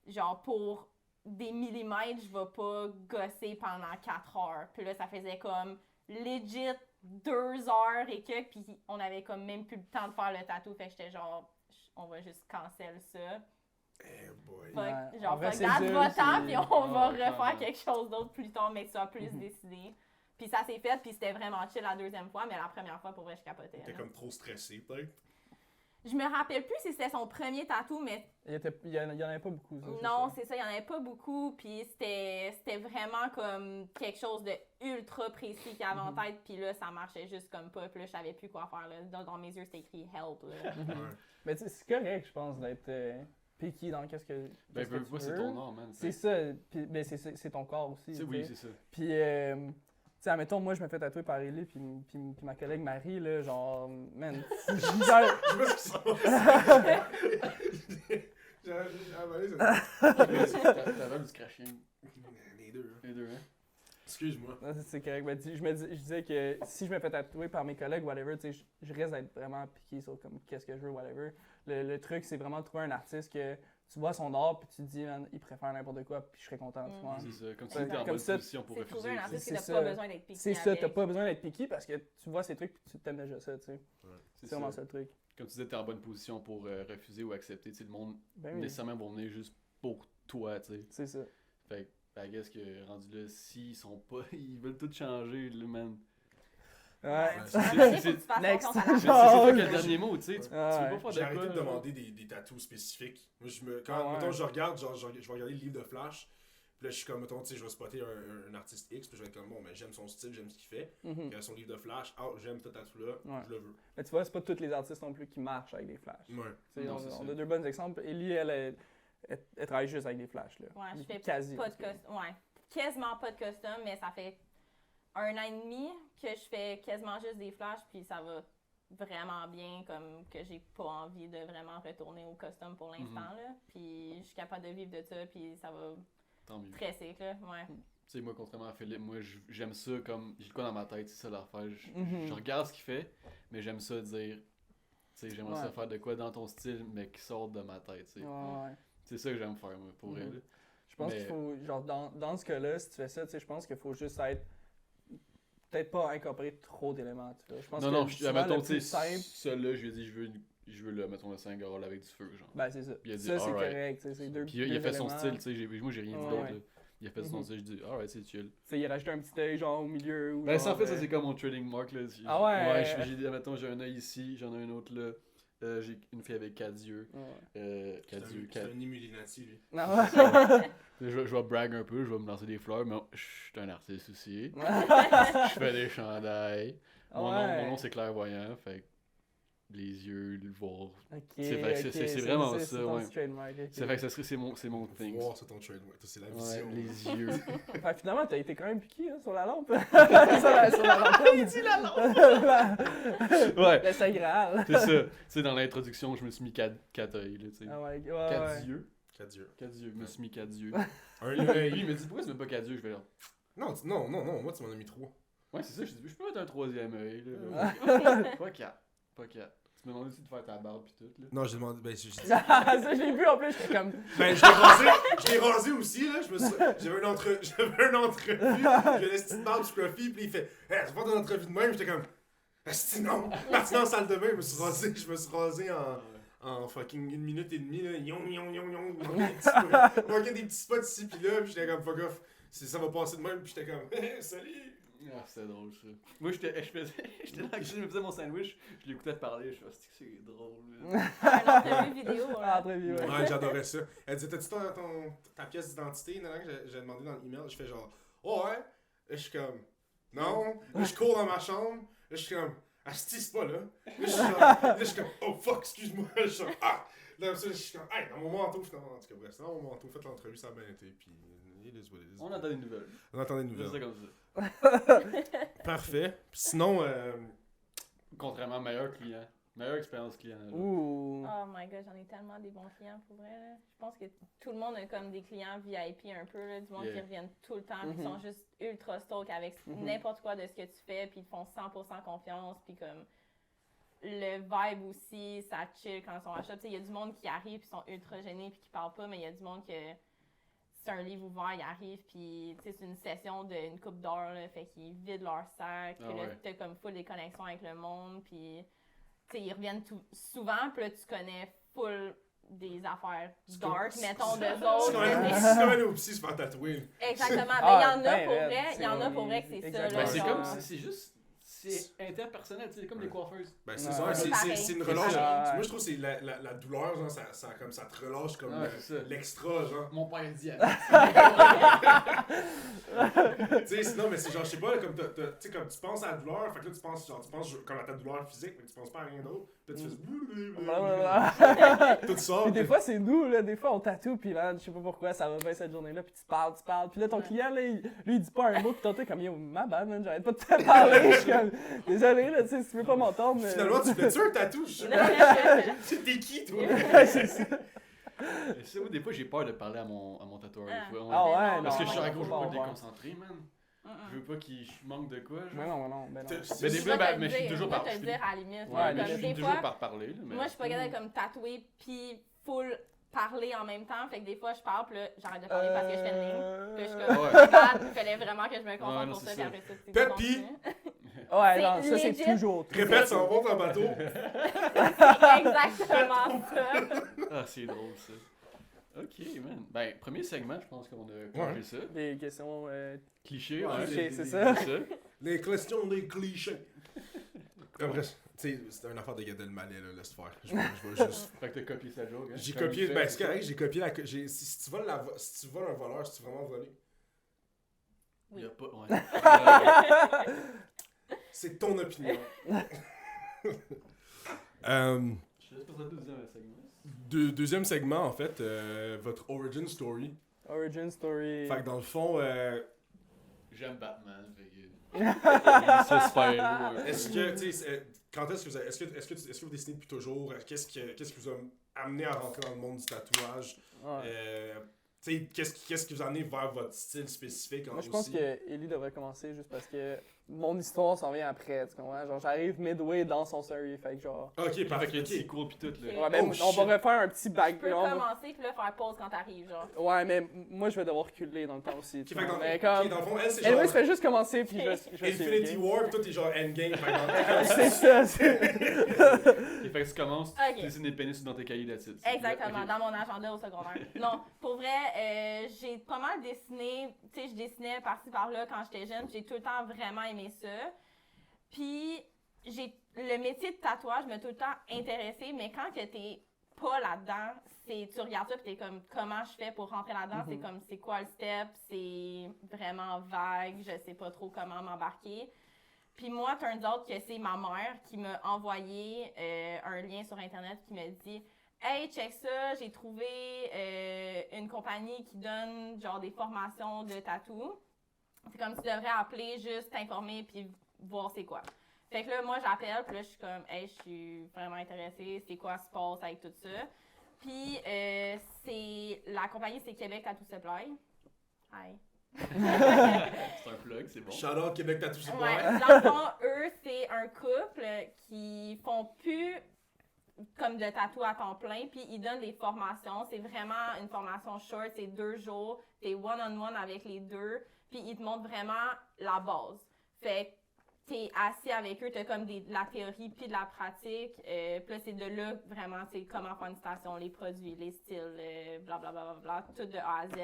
genre pour des millimètres, je vais pas gosser pendant 4 heures. Puis là, ça faisait comme legit 2 heures et que, puis on avait comme même plus le temps de faire le tatou, fait que j'étais genre, on va juste cancel ça. Eh boy. Fuck, Ouais. genre, En vrai, fuck c'est that, dur, va-t'en, c'est- puis on va clairement. refaire quelque chose d'autre plus tard, mais que ça a plus décidé. Puis ça s'est fait, puis c'était vraiment chill la deuxième fois, mais la première fois, pour vrai, je capotais. T'es là. comme trop stressé, peut-être. Je me rappelle plus si c'était son premier tatou, mais Il y en avait pas beaucoup. Ça, non, c'est ça, il y en avait pas beaucoup, puis c'était vraiment comme quelque chose de ultra précis qu'il avait en tête, puis là, ça marchait juste comme pas, puis là, je savais plus quoi faire, là. Dans mes yeux, c'était écrit « help », là. Ouais. Mais tu sais, c'est correct, je pense, d'être picky dans qu'est-ce que. Ben, qu'est-ce que tu moi, c'est veux. ton nom, man. C'est ça, puis ben, c'est ton corps aussi. tu Oui, sais. c'est ça. Puis, tu sais, admettons, moi, je me fais tatouer par Ellie, puis ma collègue Marie, là, genre, man, si je genre, Je sais pas ce qui se passe. J'ai avalé ça. T'avais du crashing. Les deux. Les deux, hein? Excuse-moi. non, c'est correct, mais je disais que si je me fais tatouer par mes collègues, whatever, tu sais, je risque d'être vraiment piqué sur comme qu'est-ce que je veux, whatever. Le truc, c'est vraiment de trouver un artiste que tu vois son art, puis tu te dis, man, il préfère n'importe quoi, puis je serais content, tu vois. C'est ça. Comme Ouais, si t'es en comme bonne ça, position pour C'est refuser. trouver un tu sais. artiste qui C'est n'a ça. pas besoin d'être piqué C'est ça, avec. t'as pas besoin d'être piqué parce que tu vois ces trucs, puis tu t'aimes déjà ça, tu sais. C'est C'est vraiment ça. ça le truc. Comme tu disais, t'es en bonne position pour refuser ou accepter. Tu sais, le monde, Ben oui, nécessairement, vont venir juste pour toi, tu sais. c'est ça. Fait que, I guess que rendu là, s'ils sont pas, ils veulent tout changer, là, man. Ouais. c'est- À un moment donné, faut que tu fasses Next. confiance à Mais la c'est Genre, ça que je- le dernier mot, tu sais. Tu Ouais. veux pas J'ai faire de arrêté quoi, de là. demander des tatous spécifiques. Moi, quand, Ah ouais. mettons, je regarde, genre, je vais regarder le livre de Flash. Puis là, je suis comme, mettons, tu sais, je vais spotter un artiste X. Puis je vais être comme, bon, mais j'aime son style, j'aime ce qu'il fait. Mhm. Puis son livre de Flash, j'aime ce tatou-là, Ouais. je le veux. Mais tu vois, c'est pas tous les artistes non plus qui marchent avec des flashs. Ouais. Tu sais, Non, on, c'est on ça. a deux bons exemples. Ellie, elle travaille juste avec des flashs. Là. Ouais, je fais quasi. pas de custom. Ouais, quasiment pas de custom, mais ça fait 1 an et demi que je fais quasiment juste des flashs, puis ça va vraiment bien, comme que j'ai pas envie de vraiment retourner au custom pour l'instant, là. Puis je suis capable de vivre de ça, puis ça va Tant mieux. très sick, là. Ouais. Tu sais, moi, contrairement à Philippe, moi, j'aime ça comme. J'ai de quoi dans ma tête, c'est ça l'affaire. Mhm. Je regarde ce qu'il fait, mais j'aime ça dire. Tu sais, j'aimerais ça Ouais. faire de quoi dans ton style, mais qui sort de ma tête, tu sais. Ouais. C'est ça que j'aime faire, moi, pour Mhm. elle. Je pense Mais- qu'il faut, genre, dans ce cas-là, si tu fais ça, tu sais, je pense qu'il faut juste être. Peut-être pas incorporer trop d'éléments, tu vois. Je pense Non, que non, souvent, mettons, le tu sais, plus simple, celui-là, je lui ai dit, je veux le, mettons, le Saint-Gall avec du feu, genre. ben c'est ça. Puis il a dit, Ça, c'est alright. correct, tu sais, c'est deux. Puis il a deux fait son éléments. style, tu sais, moi, j'ai rien dit Ouais, d'autre, ouais. là. Il a fait son Mhm. style, je dis, alright, c'est chill. Tu sais, il a rajouté un petit œil, genre, au milieu. Ou Ben, ça, en genre, fait, ça, c'est comme mon trading mark, là. Ah ouais? Ouais, mettons, j'ai un œil ici, j'en ai un autre là. J'ai une fille avec 4 yeux. Ouais. 4 yeux, C'est 4. un Illuminati, lui. Non, Je vais brag un peu, je vais me lancer des fleurs, mais je suis un artiste aussi. Je fais des chandails. Mon nom c'est clairvoyant, fait que les yeux, le voir. Ok, C'est vrai que ok, c'est vraiment c'est ça, ton ouais. trademark, ok. C'est fait que ça serait, c'est mon thing. Voir, c'est ton trademark. C'est la Ouais, vision. les yeux. Fait que finalement, t'as été quand même piqué hein, sur la lampe. sur la lampe. Il dit la lampe. Ouais, Le Saint Graal. c'est ça. Tu sais, dans l'introduction, je me suis mis 4 œils, là, tu sais. Ah ouais, 4 yeux. 4 yeux. 4 yeux, je me suis mis 4 yeux. Un Lui, œil. il me dit, pourquoi tu mets pas 4 yeux? Je vais là. Non, moi, tu m'en as mis 3. Ouais, c'est ça, je dis, je peux mettre un 3e œil, là. Pas 4. Pas 4. Tu me demandes aussi de faire ta barbe pis tout, là. Non, j'ai demandé. Ben, j'ai dit. Ça, je l'ai vu en plus, j'étais comme. Ben, je l'ai rasé aussi, là. J'avais une entrevue. J'ai une petite barbe scruffy, puis il fait, hey, tu vas faire ton entrevue de même. J'étais comme, esti non. Parti dans la salle de bain, je me suis rasé en fucking 1 minute et demie, là. Yon. Manquait des petits spots ici, puis là, puis j'étais comme, fuck off. Ça va passer de même, puis j'étais comme, hey, salut. Ah, c'était drôle, ça. Moi, j'étais dans la cuisine, je me faisais mon sandwich, je l'écoutais parler, je me suis dit, c'est drôle, là. Une entrevue vidéo, Ah, là. très bien, ouais. Ouais, j'adorais ça. Elle disait, t'as-tu ta pièce d'identité? Non, j'ai demandé dans l'email. Je fais genre, oh ouais. Là, je suis comme, non. Là, je cours dans ma chambre. Là, je suis comme, asti, c'est pas là. Là, je suis comme, oh fuck, excuse-moi. Je suis comme, ah. Là, ça, je suis comme, hey, dans mon manteau, finalement. En tout cas, bref, dans mon manteau, faites l'entrevue, ça a bien été. Puis, it is what it is. On entend des nouvelles. On entendait des C'est ça nouvelles. comme ça. Parfait. Puis sinon, Contrairement à meilleur client. Meilleure expérience client. là. Ouh. Oh my god, j'en ai tellement des bons clients pour vrai. Là. Je pense que tout le monde a comme des clients VIP un peu, là, du monde Yeah. qui reviennent tout le temps, qui Mhm. sont juste ultra stoked avec Mhm. n'importe quoi de ce que tu fais, puis ils te font 100% confiance, puis comme le vibe aussi, ça chill quand ils sont à shop. Il y a du monde qui arrive, puis sont ultra gênés, puis qui parlent pas, mais il y a du monde que c'est un livre ouvert, ils arrivent, puis c'est une session d'une couple d'heures, là, fait qu'ils vident leur sac, puis là, t'as comme full des connexions avec le monde, puis ils reviennent souvent, puis là, tu connais full des affaires dark, mettons, d'eux autres. C'est comme aller au psy se faire tatouer. Exactement, mais il y en a pour vrai, il y en a pour vrai que c'est ça. Ben, c'est comme, c'est juste, c'est interpersonnel, c'est comme les coiffeuses. Ben c'est ça, c'est une relâche. Moi je trouve que c'est la douleur, genre, ça te relâche comme l'extra, genre. Mon père dit. Tu sais, non mais c'est genre, je sais pas, comme tu sais, comme tu penses à la douleur, fait que là tu penses comme à ta douleur physique, mais tu penses pas à rien d'autre. Puis tu fais tout ça. Puis des fois c'est nous, là, des fois on tatoue, puis là, je sais pas pourquoi, ça va bien cette journée-là, puis tu parles, puis là ton client, là, lui il dit pas un mot, puis toi t'es comme yo, ma bad, man, j'arrête pas de te parler, je suis comme désolé, là, tu sais, si tu veux pas m'entendre. Mais... Finalement, tu fais-tu un tatou? Je sais pas. T'es qui, toi? C'est ça. C'est où, des fois, j'ai peur de parler à mon tatoueur. Des fois, Ah ouais, parce que non, je suis un gros, je veux pas le ouais. déconcentrer, man. Je veux pas qu'il manque de quoi, genre. Mais non. Mais des fois, ben, je suis toujours par te le dire à la limite. Ouais, mais comme je des suis toujours fois, par parler, là. Mais... moi, je suis pas capable de comme tatouer puis full parler en même temps. Fait que des fois, je parle, puis là, j'arrête de parler parce que je fais une ligne. Puis là, je suis comme, il fallait vraiment que je me concentre pour ça, puis après ça, c'est Pepi! Ouais, non, C'est ça c'est legit. toujours. Répète, ça monte en bateau. exactement ça. Ah, c'est drôle, ça. Ok, man. Ben, premier segment, je pense qu'on a compris ça. Des questions. Cliché, Ouais, clichés, c'est ça. Les questions des clichés. Après, tu sais, c'est une affaire de Gad Elmaleh, là, laisse faire. Je vais juste. Fait que t'as copié sa joke, hein? J'ai copié, ben c'est correct, j'ai copié la. Si tu voles un voleur, si tu vraiment volé. Oui. Y a pas, ouais. C'est ton opinion. Je te laisse passer au deuxième segment. Deuxième segment, en fait, votre origin story. Origin story. Fait que dans le fond, J'aime Batman, fait que... C'est super. est-ce que, tu sais, quand est-ce que vous, est-ce que vous dessinez depuis toujours? Qu'est-ce qui vous a amené à rentrer dans le monde du tatouage? Ouais. Tu sais, qu'est-ce qui vous a amené vers votre style spécifique Moi, je aussi? pense que Ellie devrait commencer juste parce que mon histoire s'en vient après, tu comprends? Genre, j'arrive midway dans son story, fait que genre... Ok, parfait, Fait que tu ok. cours pis tout, là. Ouais, mais Oh, on shit. va refaire un petit Tu peux background. commencer, puis là, faire pause quand t'arrives, genre. Ouais, mais moi, je vais devoir reculer dans le temps aussi. Ok, tu fait que vois. dans, Mais ok, comme... dans le fond, elle, c'est Anyway, genre je fais juste commencer, puis je vais Infinity suivre, War, pis toi, t'es genre Endgame. Fait que c'est ça, c'est... Et fait que tu commences, Ok. tu dessines des pénis dans tes cahiers d'attitude. Exactement, dans mon agenda au secondaire. Non, pour vrai, j'ai pas mal dessiné, tu sais, je dessinais par-ci par-là quand j'étais jeune, j'ai tout le temps vraiment aimé ça. Puis, le métier de tatouage m'a tout le temps intéressée, mais quand que t'es pas là-dedans, tu regardes ça pis t'es comme, comment je fais pour rentrer là-dedans? C'est comme, c'est quoi le step? C'est vraiment vague, je sais pas trop comment m'embarquer. Puis moi, turns out que c'est ma mère qui m'a envoyé un lien sur Internet qui me dit « Hey, check ça, j'ai trouvé une compagnie qui donne genre des formations de tatou. C'est comme tu devrais appeler, juste t'informer puis voir c'est quoi. » Fait que là, moi, j'appelle, puis là, je suis comme « Hey, je suis vraiment intéressée, c'est quoi se passe avec tout ça? » Puis la compagnie, c'est Québec Tattoo Supply. Hi. C'est un plug, c'est bon. Shout-out Québec Tattoo Supply. Ouais, dans le fond, eux, c'est un couple qui font plus comme de tatou à temps plein, puis ils donnent des formations. C'est vraiment une formation short, c'est 2 jours, t'es one-on-one avec les deux, puis ils te montrent vraiment la base. Fait que t'es assis avec eux, t'as comme de la théorie puis de la pratique, puis là, c'est de là, vraiment, c'est comment faire une station, les produits, les styles, blablabla, tout de A à Z.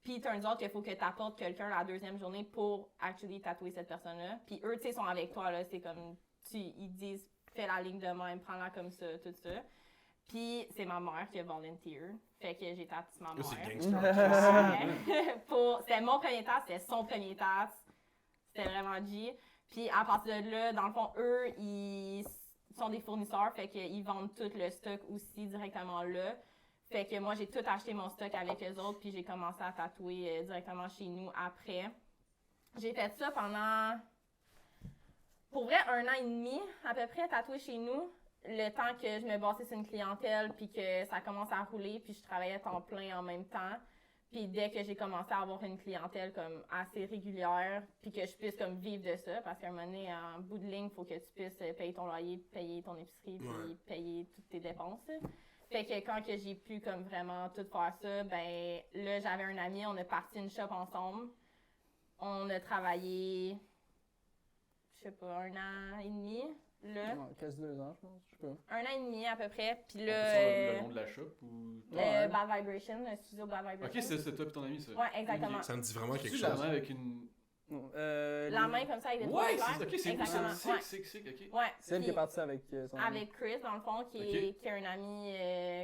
Puis, turns out qu'il faut que tu apportes quelqu'un la deuxième journée pour actually tatouer cette personne-là. Puis eux, tu sais, sont avec toi, là. C'est comme, ils disent, fais la ligne de même, prends-la comme ça, tout ça. Puis, c'est ma mère qui a volunteer. Fait que j'ai tatoué ma mère. C'est gangster. C'était mon premier tasse, c'était son premier tasse. C'était vraiment G. Puis, à partir de là, dans le fond, eux, ils sont des fournisseurs. Fait qu'ils vendent tout le stock aussi directement là. Fait que moi, j'ai tout acheté mon stock avec eux autres, puis j'ai commencé à tatouer directement chez nous après. J'ai fait ça pendant, pour vrai, 1 an et demi à peu près, tatouer chez nous. Le temps que je me bâtisse sur une clientèle, puis que ça commence à rouler, puis je travaillais à temps plein en même temps. Puis dès que j'ai commencé à avoir une clientèle comme assez régulière, puis que je puisse comme vivre de ça, parce qu'à un moment donné, en bout de ligne, il faut que tu puisses payer ton loyer, payer ton épicerie, puis payer toutes tes dépenses. Fait que quand que j'ai pu comme vraiment tout faire ça, ben là j'avais un ami, on a parti une shop ensemble. On a travaillé, je sais pas, 1 an et demi, là. Ouais, quasi 2 ans, je pense. Je sais pas. 1 an et demi à peu près, puis On là... peut savoir le nom de la shop ou... Ouais. Bad Vibration, le studio Bad Vibration. Ok, c'est toi et ton ami, ça. Ouais, exactement. Ça me dit vraiment quelque Tu la chose. main avec une... La main comme ça avec des doigts Ouais, clairs. c'est ok, c'est Exactement. Ouais. sick, ok. Ouais. C'est elle qui est Puis partie avec son ami. avec Chris, dans le fond, qui est un ami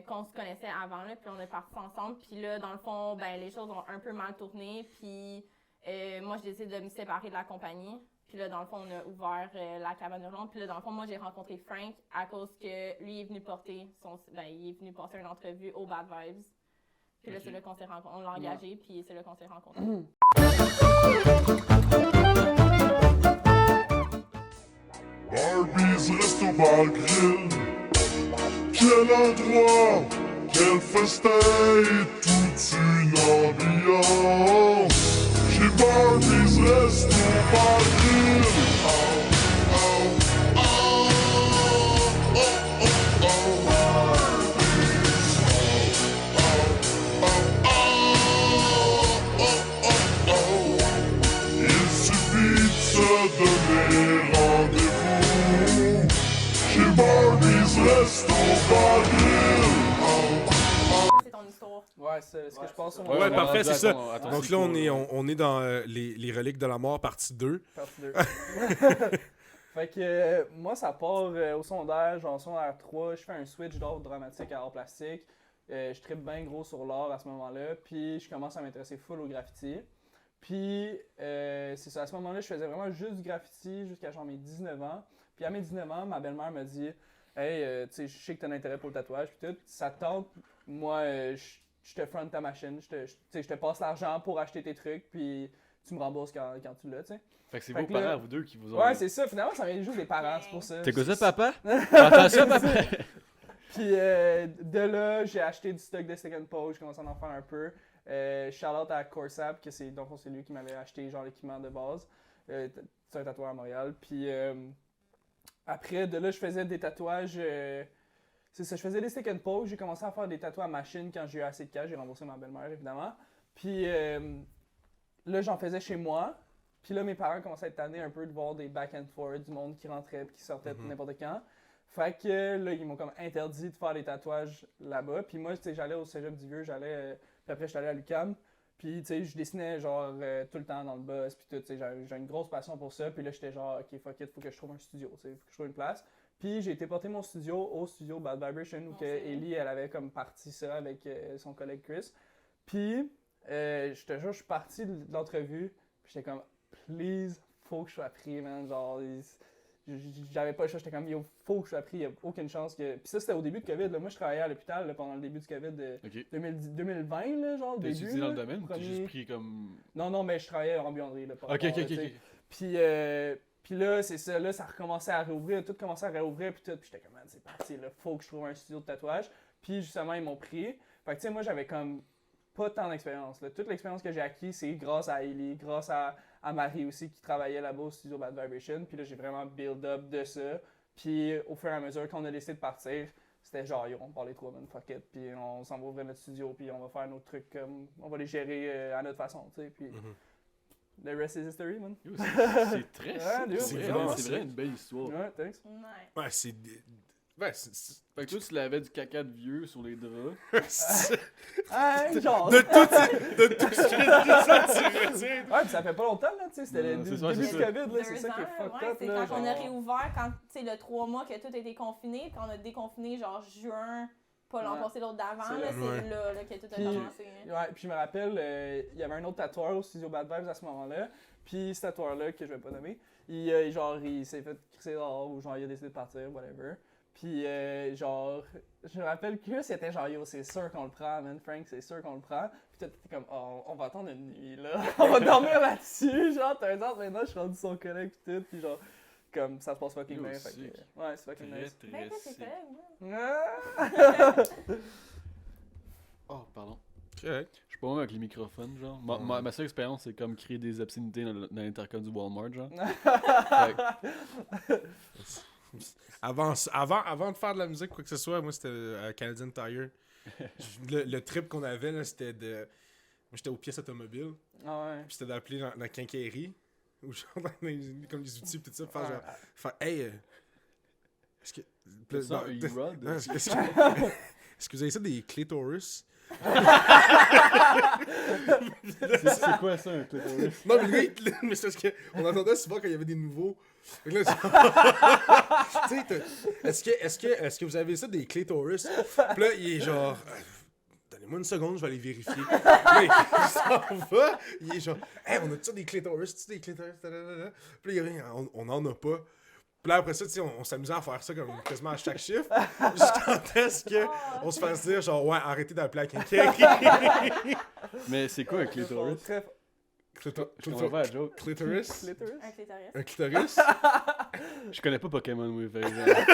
qu'on se connaissait avant, là, puis on est partis ensemble. Puis là, dans le fond, ben les choses ont un peu mal tourné, puis moi, j'ai décidé de me séparer de la compagnie. Puis là, dans le fond, on a ouvert la cabane hurlante. Puis là, dans le fond, moi, j'ai rencontré Frank à cause que lui est venu porter il est venu passer une entrevue au Bad Vibes. Puis là, c'est là qu'on s'est rencontrés. On l'a engagé, puis c'est là qu'on s'est rencontrés. Barbie's Resto Bar Grill. Quel endroit, quel festin et toute une ambiance. Chez Barbie's Resto Bar Grill. Il suffit de se donner rendez-vous chez Barbie's Resto Bar Grill. C'est ton histoire. Ouais, c'est ce que je pense. Ouais, Ouais, parfait, on c'est va ça. à ton Donc là, on sequel, est dans les reliques de la mort, partie 2. Partie 2. Fait que moi, ça part au secondaire, genre secondaire 3, je fais un switch d'art dramatique à art plastique. Je tripe bien gros sur l'art à ce moment-là, puis je commence à m'intéresser full au graffiti. Puis c'est ça, à ce moment-là, je faisais vraiment juste du graffiti jusqu'à genre mes 19 ans. Puis à mes 19 ans, ma belle-mère me dit « Hey, tu sais, je sais que t'as un intérêt pour le tatouage, puis tout, ça te tente, moi, je te front ta machine, je te passe l'argent pour acheter tes trucs, puis tu me rembourses quand tu l'as, tu sais. » Fait que c'est Fait vos que là- parents, vous deux, qui vous ont... Ouais, c'est ça, finalement, ça vient juste des parents, c'est pour ça. T'es quoi ça, papa? T'entends ça, papa? Puis de là, j'ai acheté du stock de Second Pose, j'ai commencé à en faire un peu. Shout out à Corsap, que c'est lui qui m'avait acheté genre l'équipement de base. C'est un tatoueur à Montréal. Puis après, de là, je faisais des tatouages. C'est ça, je faisais des Second Pose. J'ai commencé à faire des tatouages à machine quand j'ai eu assez de cash. J'ai remboursé ma belle-mère, évidemment. Puis là, j'en faisais chez moi. Puis là, mes parents commençaient à être tannés un peu de voir des back and forth, du monde qui rentrait et qui sortait n'importe quand. Fait que là, ils m'ont comme interdit de faire des tatouages là-bas. Puis moi, tu sais, j'allais au Cégep du Vieux, puis après, j'étais allé à l'UQAM. Puis, tu sais, je dessinais genre tout le temps dans le boss, puis tout, tu sais, j'ai une grosse passion pour ça. Puis là, j'étais genre, ok, fuck it, faut que je trouve un studio, tu sais, faut que je trouve une place. Puis j'ai été porter mon studio au studio Bad Vibration, où que Ellie, elle avait comme parti ça avec son collègue Chris. Puis, je te jure, je suis parti de l'entrevue, puis j'étais comme, please, faut que je sois pris, man, genre... J'avais pas le choix, j'étais comme, yo, faut que je sois pris, y a aucune chance que... Puis ça, c'était au début de COVID, là. Moi, je travaillais à l'hôpital là, pendant le début du COVID de Ok. 2020, là, genre, T'as début. étudié dans là, le domaine ou t'as premier- juste pris comme... Non, mais je travaillais en buanderie, là, par Ok, rapport, ok, là, ok. tu sais. Puis là, c'est ça, là, ça recommençait à réouvrir, tout commençait à réouvrir, puis tout. Puis j'étais comme, man, c'est parti, là, faut que je trouve un studio de tatouage. Puis justement, ils m'ont pris. Fait que, tu sais, moi, j'avais comme pas tant d'expérience, là. Toute l'expérience que j'ai acquise, c'est grâce à Ellie, grâce à Marie aussi, qui travaillait là-bas au studio Bad Vibration. Puis là, j'ai vraiment build up de ça. Puis au fur et à mesure qu'on a décidé de partir, c'était genre, yo, on part les 3 man, fuck it. Puis on s'en va ouvrir notre studio, puis on va faire nos trucs comme, on va les gérer à notre façon, tu sais. Puis the rest is history, man. Yo, c'est très Ouais, sick, dude, c'est c'est vrai, vraiment c'est sick. vrai une belle histoire. Ouais, thanks. Ouais. Ouais, c'est. Ouais, Fait que toi, tu lavais du caca de vieux sur les draps. Hey, genre! de tout ce que tu retires. Ouais, puis ça fait pas longtemps, là, tu sais, c'était le Non, c'est début ça, du c'est COVID, là, 2 c'est ça qui est ans, fucked ouais, up, c'est là. quand on a genre. réouvert, quand, tu sais, le 3 mois que tout était confiné, quand on a déconfiné, genre juin, pas l'an Ouais. passé, l'autre d'avant, C'est là, vrai. c'est là que tout a Puis- commencé. hein. Ouais, puis je me rappelle, il y avait un autre tatoueur au studio Bad Vibes à ce moment-là, puis ce tatoueur-là, que je vais pas nommer, il s'est fait crisser dehors, ou genre, il a décidé de partir, whatever. Puis genre, je me rappelle que c'était genre, yo, c'est sûr qu'on le prend, man, Frank, c'est sûr qu'on le prend. Puis toi, t'étais comme, oh, on va attendre une nuit, là, on va dormir là-dessus, genre, t'as un an maintenant, je suis rendu son collègue, pis tout, puis genre, comme, ça se passe fucking Yo, bien, fait sick. que, ouais, c'est fucking Très, nice. très Ben, toi, c'est sick. collègue, moi. Ah! Oh, pardon. Correct. Je suis pas bon avec les microphones, genre. Ma seule expérience, c'est comme créer des obscénités dans l'intercom du Walmart, genre. Fait que- Avant de faire de la musique, quoi que ce soit, moi, c'était à Canadian Tire. Le trip qu'on avait, là, c'était de... Moi, j'étais aux pièces automobiles. Ah ouais. Puis c'était d'appeler dans la quincaillerie. Ou genre, comme les outils, pis tout ça. Faire hey, est-ce que... C'est ça, un E-Rod? Non, est-ce que vous avez ça des clitoris? C'est quoi ça, un clitoris? Non, mais lui, mais c'est parce qu'on entendait souvent quand il y avait des nouveaux. Fait que là, tu sais, est-ce que vous avez ça des clitoris? Puis là, il est genre. Donnez-moi une seconde, je vais aller vérifier. Là, il s'en va. Il est genre, hey, on a ça des clitoris? Tu des clitoris? Puis là, on en a pas. Puis là, après ça, tu sais, on s'amusait à faire ça comme quasiment à chaque chiffre. Jusqu'à ce qu'on se fasse dire, genre, ouais, arrêtez d'appeler à quincaillerie. Mais c'est quoi un clitoris? Je comprends pas la joke. Clitoris? Clitoris? Un clitoris. Un clitoris? Je connais pas Pokémon, oui, par exemple.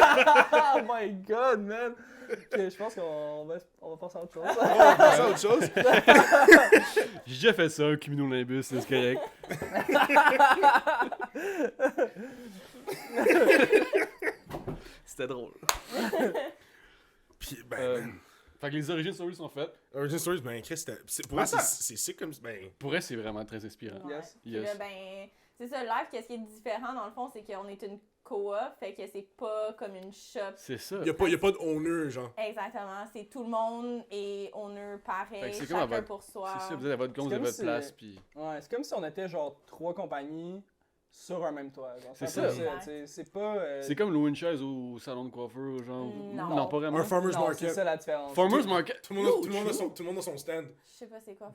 Oh my god, man! Ok, je pense qu'on va passer à autre chose. On va passer à autre chose. J'ai déjà fait ça, un cumulonimbus, c'est correct. C'était drôle. Puis, ben, Fait que les origines stories sont faites. Origin Stories, ben, Chris, pour moi, c'est comme. Ben, Pour elle, c'est vraiment très inspirant. Ouais. Yes. Puis là, ben, c'est ça, live, qu'est-ce qui est différent dans le fond, c'est qu'on est une coop, fait que c'est pas comme une shop. C'est ça. y a pas de owner, genre. Exactement, c'est tout le monde et owner Fait pareil, que c'est comme chacun votre- pour soi. C'est ça, vous êtes à votre compte, vous avez comme votre si- place, puis... Ouais, c'est comme si on était genre 3 compagnies sur un même toit. Genre, C'est un ça. peu Exact. tu sais, c'est pas. C'est comme louer une chaise au salon de coiffeur, genre... Non. pas vraiment. Un farmer's non, market. c'est ça la différence. Farmer's Market. Tout le monde a son stand. Je sais pas c'est quoi.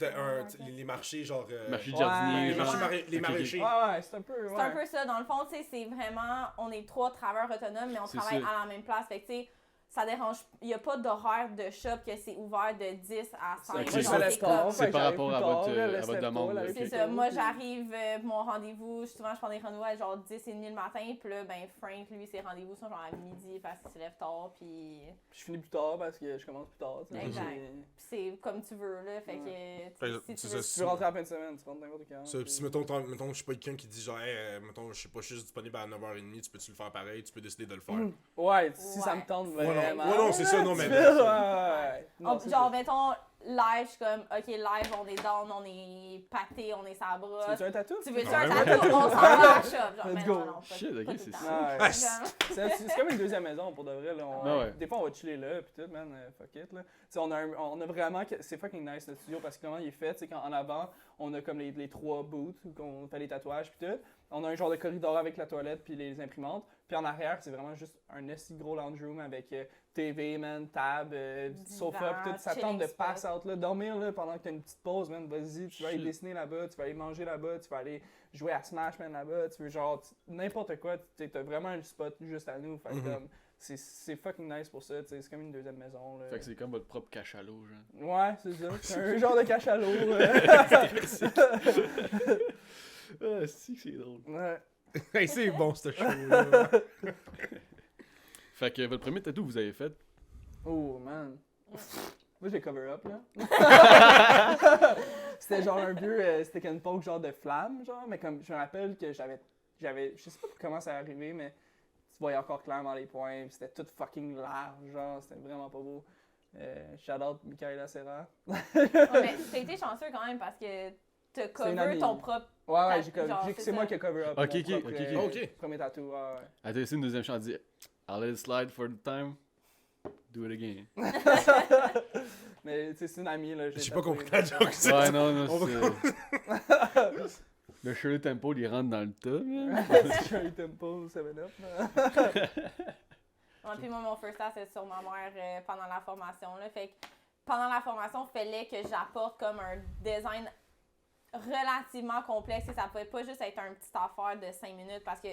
Les marchés, genre. Marché de Ouais, jardinier, Les genre. marchés, les Ok, maraîchers. Ouais, c'est un peu. C'est un peu ça, dans le fond, tu sais, c'est vraiment, on est 3 travailleurs autonomes, mais on C'est travaille ça. à la même place, fait que tu sais, ça dérange, il y a pas d'horaire de shop que c'est ouvert de 10 à 5. Ok, Moi, je ça me c'est lève tard, c'est fait que par j'arrive rapport plus à tard, votre, là, à laisse votre le demande. pas, là, là. avec C'est les ça, taux, moi puis- j'arrive, mon rendez-vous, souvent je prends des rendez-vous à genre 10h30 le matin, puis là, ben Frank, lui, ses rendez-vous sont genre à midi parce qu'il se lève tard, puis Je finis plus tard parce que je commence plus tard. tu sais. Exact. Puis- c'est comme tu veux, là, fait que, Fait que si tu c'est veux... ça, Si tu veux rentrer en fin de semaine, tu rentres n'importe quand. Ça, puis- si mettons, je suis pas quelqu'un qui dit genre, hey, mettons, je sais pas, je suis juste disponible à 9h30, tu peux-tu le faire pareil, tu peux décider de le faire. Ouais, si ça Ouais. me tente Ouais, vraiment. non, ouais, non, c'est ça, non, mais. Ouais. Non, c'est genre, ça. mettons, live, je suis comme, ok, live, on est down, on est pâté, on est sa Tu brosse. veux-tu un tatou? Tu veux-tu Ah, un ouais. tatou? On s'en va à la shop. Genre, Let's mais go. non, non, pas, Shit, pas ok, tout le c'est temps. ça. Ouais. Ah, C'est comme une deuxième maison pour de vrai. Là. Ah ouais. Des fois, on va chiller là, puis tout, man, fuck it. Là. T'sais, on a vraiment. C'est fucking nice notre studio parce que comment il est fait, c'est qu'en avant, on a comme les 3 booths où on fait les tatouages, puis tout. On a un genre de corridor avec la toilette, puis les imprimantes. Puis en arrière, c'est vraiment juste un assez gros lounge room avec TV, man, table, sofa, puis tout. Ça tente de chilling spot. pass out, là, dormir là, pendant que t'as une petite pause, man. Vas-y, tu vas aller Shit. dessiner là-bas, tu vas aller manger là-bas, tu vas aller jouer à Smash, man, là-bas. Tu veux genre, n'importe quoi. T'as vraiment un spot juste à nous. Fait que, Mhm. comme, c'est fucking nice pour ça, tu sais, c'est comme une deuxième maison. Là. Fait que c'est comme votre propre cachalot, genre. Ouais, c'est ça. C'est un genre de cachalot. Ah, si, c'est drôle. Ouais. Hey, c'est bon, ce show-là. Fait que votre premier tatou que vous avez fait, Oh, man. Moi, j'ai cover up, là. C'était genre un vieux stick and poke, genre de flamme, genre. Mais comme, je me rappelle que j'avais, je sais pas comment ça est arrivé, mais tu voyais encore clairement les points. Puis c'était tout fucking large, genre. C'était vraiment pas beau. Shout out Michaela Serra. Ouais, mais t'as été chanceux quand même parce que t'as une cover amie. ton propre. Ouais, Genre, c'est c'est moi ça. qui ai cover up. Ok, mon ok, propre, ok, ok. Premier tatou, ouais. elle t'a laissé une deuxième chance, elle dit I'll let it slide for the time, do it again. Mais tu sais, c'est une amie, là. J'ai pas compris ta joke, ça. Ouais, non, On non, c'est. Le Shirley Temple, il rentre dans le tas, man. Shirley Temple, 7-Up. Ouais, puis moi, mon first task, c'est sur ma mère pendant la formation. Là, fait que pendant la formation, il fallait que j'apporte comme un design relativement complexe. Et ça pouvait pas juste être une petite affaire de 5 minutes parce que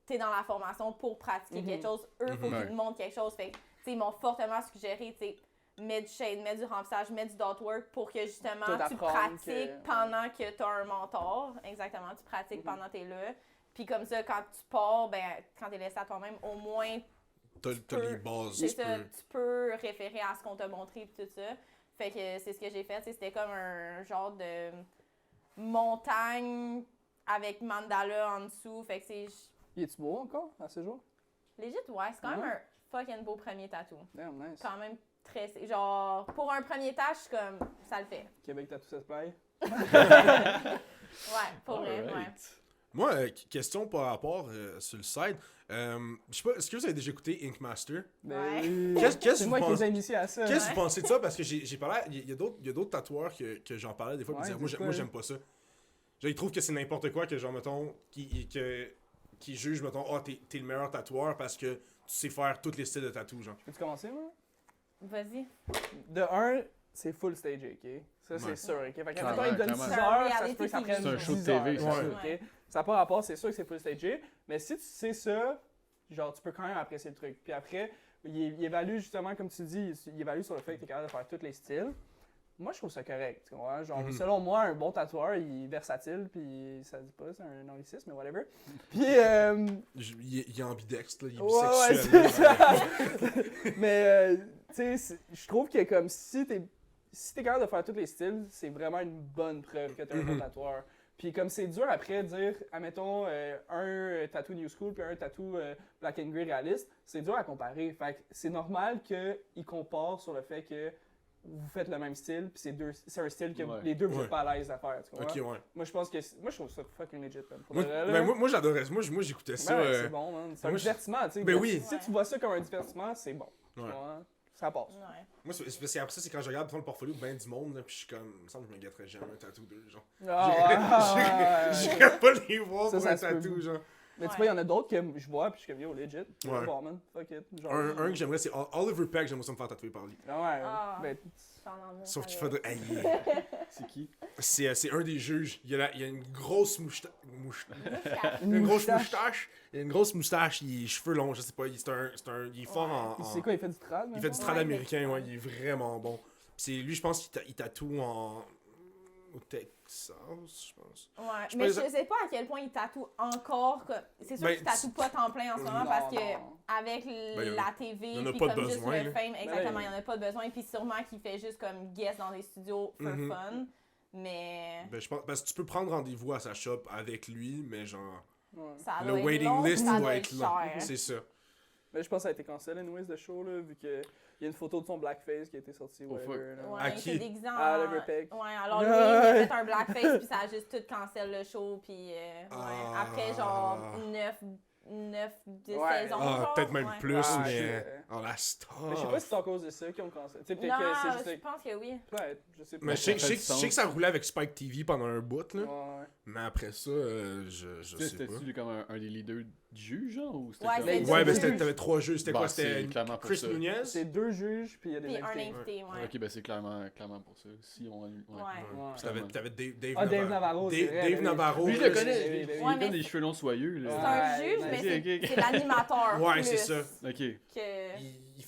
t'es dans la formation pour pratiquer quelque chose. Eux, il faut Mhm. qu'ils te montrent quelque chose. Fait que, tu sais, ils m'ont fortement suggéré, tu sais, mets du shade, mets du remplissage, mets du dot work pour que justement Tout tu apprendre pratiques que- pendant que tu as un mentor. Exactement, tu pratiques pendant que tu es là. Puis comme ça, quand tu pars, ben, quand tu es laissé à toi-même, au moins, T'as peux- les bases, c'est tu ça, peux. tu peux référer à ce qu'on t'a montré et tout ça. Fait que c'est ce que j'ai fait. C'était comme un genre de montagne avec mandala en dessous. Fait que c'est... Il est-tu beau encore, à ce jour? Legit, ouais, c'est quand même un fucking beau premier tatou. Damn, nice. Quand même très. Genre, pour un premier tâche, comme, ça le fait. Québec Tattoo, ça se paye. Ouais, pour vrai, ouais. Alright. Moi, question par rapport sur le site. Je sais pas, est-ce que vous avez déjà écouté Ink Master? Ben, Qu'est-ce que c'est vous moi qui pensez- les ai initiés à ça. Qu'est-ce que vous pensez de ça? Parce que j'ai parlé, il y a d'autres tatoueurs que j'en parlais des fois, puis ils Ouais, disaient, c'est moi quoi, j'aime pas ça. Genre, ils trouvent que c'est n'importe quoi, que genre, mettons, qui juge, mettons, t'es le meilleur tatoueur parce que tu sais faire tous les styles de tatou, genre. Peux-tu commencer, moi? Vas-y. De un, c'est full stagé, ok? Ça, c'est Ouais. sûr, ok? Fait que, Clairement, mettons, ils donnent clairement. 6 C'est un heures, ça se reality peut que ça TV. prenne C'est un show de 10 TV, heures, c'est ouais, ça. ok? Ça n'a pas rapport, c'est sûr que c'est full stagé, mais si tu sais ça, genre, tu peux quand même apprécier le truc. Puis après, il évalue justement, comme tu dis, il évalue sur le fait que tu es capable de faire tous les styles. Moi, je trouve ça correct, tu comprends? Genre, selon moi, un bon tatoueur, il est versatile, puis ça dit pas, c'est un anglicisme, mais whatever. Puis, Il est ambidextre, là, il est ouais, bisexuel. c'est là. ça. Mais, tu sais, je trouve que comme si t'es capable de faire tous les styles, c'est vraiment une bonne preuve que t'es un bon tatoueur. Puis comme c'est dur après de dire, admettons, un tattoo New School puis un tattoo Black and Grey réaliste, c'est dur à comparer. Fait que c'est normal qu'ils comparent sur le fait que vous faites le même style, puis c'est un style que les deux vous Ouais. êtes pas à l'aise à faire, tu comprends? Ok, ouais. Moi, je pense que... Moi, je trouve ça fucking legit, man. Pour Moi, de vrai, là. ben, moi j'adorais ça. Moi, j'écoutais ça. Ouais, c'est bon, man. C'est un moi, je- divertissement, tu sais. Ben oui. Si tu vois ça comme un divertissement, c'est bon. Tu Ouais. vois, ça passe. Ouais. Moi, c'est parce qu'après ça, c'est quand je regarde le portfolio de ben du monde, là, puis je suis comme, il me semble que je me gâterais jamais un tatou d'eux, genre. Ah, ouais. J'irais pas les voir Ça, pour ça un se peut. tatou, genre. Mais tu Ouais. vois, il y en a d'autres que je vois, puis je suis comme, yo, legit. Ouais. Bon, man, fuck it. Genre, Un que j'aimerais, c'est Oliver Peck, j'aimerais ça me faire tatouer par lui. Ah ouais, Ah. ben, J'en en amour Sauf qu'il avec. faudrait. Hey, C'est qui? c'est un des juges. Il y a une grosse moustache. une Une grosse moustache. Il a une grosse moustache, il a cheveux longs, je sais pas. Il est fort en. C'est quoi, il fait du trad? Il fait du trad Ouais, américain, ouais, effectivement. il est vraiment bon. Puis lui, je pense qu'il tatoue au Texas, je pense. Ouais, Je mais pense- je sais pas à quel point il tatoue encore. C'est sûr Ben, qu'il tatoue pas temps plein en ce moment Non, parce que non. avec Ben, la TV il y en a puis pas de comme juste besoin, le là. fame, exactement, Ben, il y en a pas de besoin puis sûrement qu'il fait juste comme guest dans des studios for Mhm. fun. Mais Ben, je pense, parce que tu peux prendre rendez-vous à sa shop avec lui, mais genre, Ouais. ça le doit être waiting long, list ça doit être long. cher. C'est ça. Mais je pense que ça a été cancellé, anyways, le show, là, vu que il y a une photo de son blackface qui a été sortie, Oh, whatever. là. Ouais, À il qui? s'est déguisé en... À Oliver Peck. Ouais, alors lui, Ouais. il a fait un blackface, puis ça a juste tout cancel le show, puis ouais. Ah. Après, genre, 9 10 Ouais. saisons, Ah, genre, peut-être même ouais. plus, Ah, mais. shit. Oh, la star. Mais je sais pas si c'est à cause de ça qu'ils ont cancellé. Tu sais, peut-être Non, que c'est juste... je pense que oui. Peut-être, je sais pas. Mais je sais Ça fait du je sais que ça roulait avec Spike TV pendant un bout, là. Ouais. Mais après ça, je sais pas. C'était-tu comme un des leaders du juge, genre? Ou c'était Ouais, comme- c'était Ouais, du ben juge. t'avais 3 jeux. C'était Bah, quoi? c'est C'était clairement pour Chris ça. Nunez? C'est 2 juges, puis il y a des Puis un invités. invité, ouais. Ok, ben c'est clairement pour ça. Si on... Ouais. Ouais. Puis t'avais Dave Ah, Dave Navarro, c'est vrai, Dave ben oui. Navarro. Lui, je là, le connais. c'est- Il Ouais, a mais comme des cheveux longs soyeux, C'est là. un Ouais, juge, ouais, mais ok, ok. c'est l'animateur Ouais, plus c'est ça. Ok. que...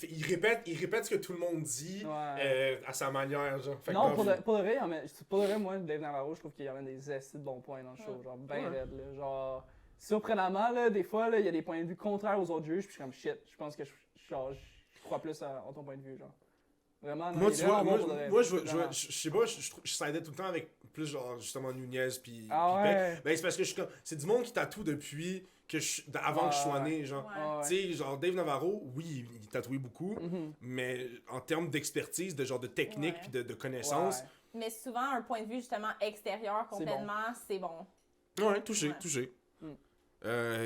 Il répète ce que tout le monde dit Ouais. à sa manière, genre. Fait que Non, bref, pour de vrai, moi, Dave Navarro, je trouve qu'il y a des estis de bons points dans le show. Genre, ben Ouais. raide, là. Genre, surprenamment, là, des fois, là, il y a des points de vue contraires aux autres juges, puis je suis comme shit. Je pense que je crois plus à ton point de vue, genre. Vraiment, non, Moi, il est tu vois, vraiment bon pour de vrai. moi je Vraiment. sais pas, je sidais tout le temps avec plus, genre, justement, Nunez puis Ah puis Peck. ouais. Ben, c'est parce que je suis comme. C'est du monde qui tatoue depuis avant que je sois né, genre. Ouais, ouais. Tu sais, genre, Dave Navarro, oui, il tatouait beaucoup, Mhm. mais en termes d'expertise, de genre de technique Ouais. puis de connaissances, Ouais. Mais souvent, un point de vue justement extérieur C'est complètement, c'est bon. ouais, touché, Ouais. touché. Mm.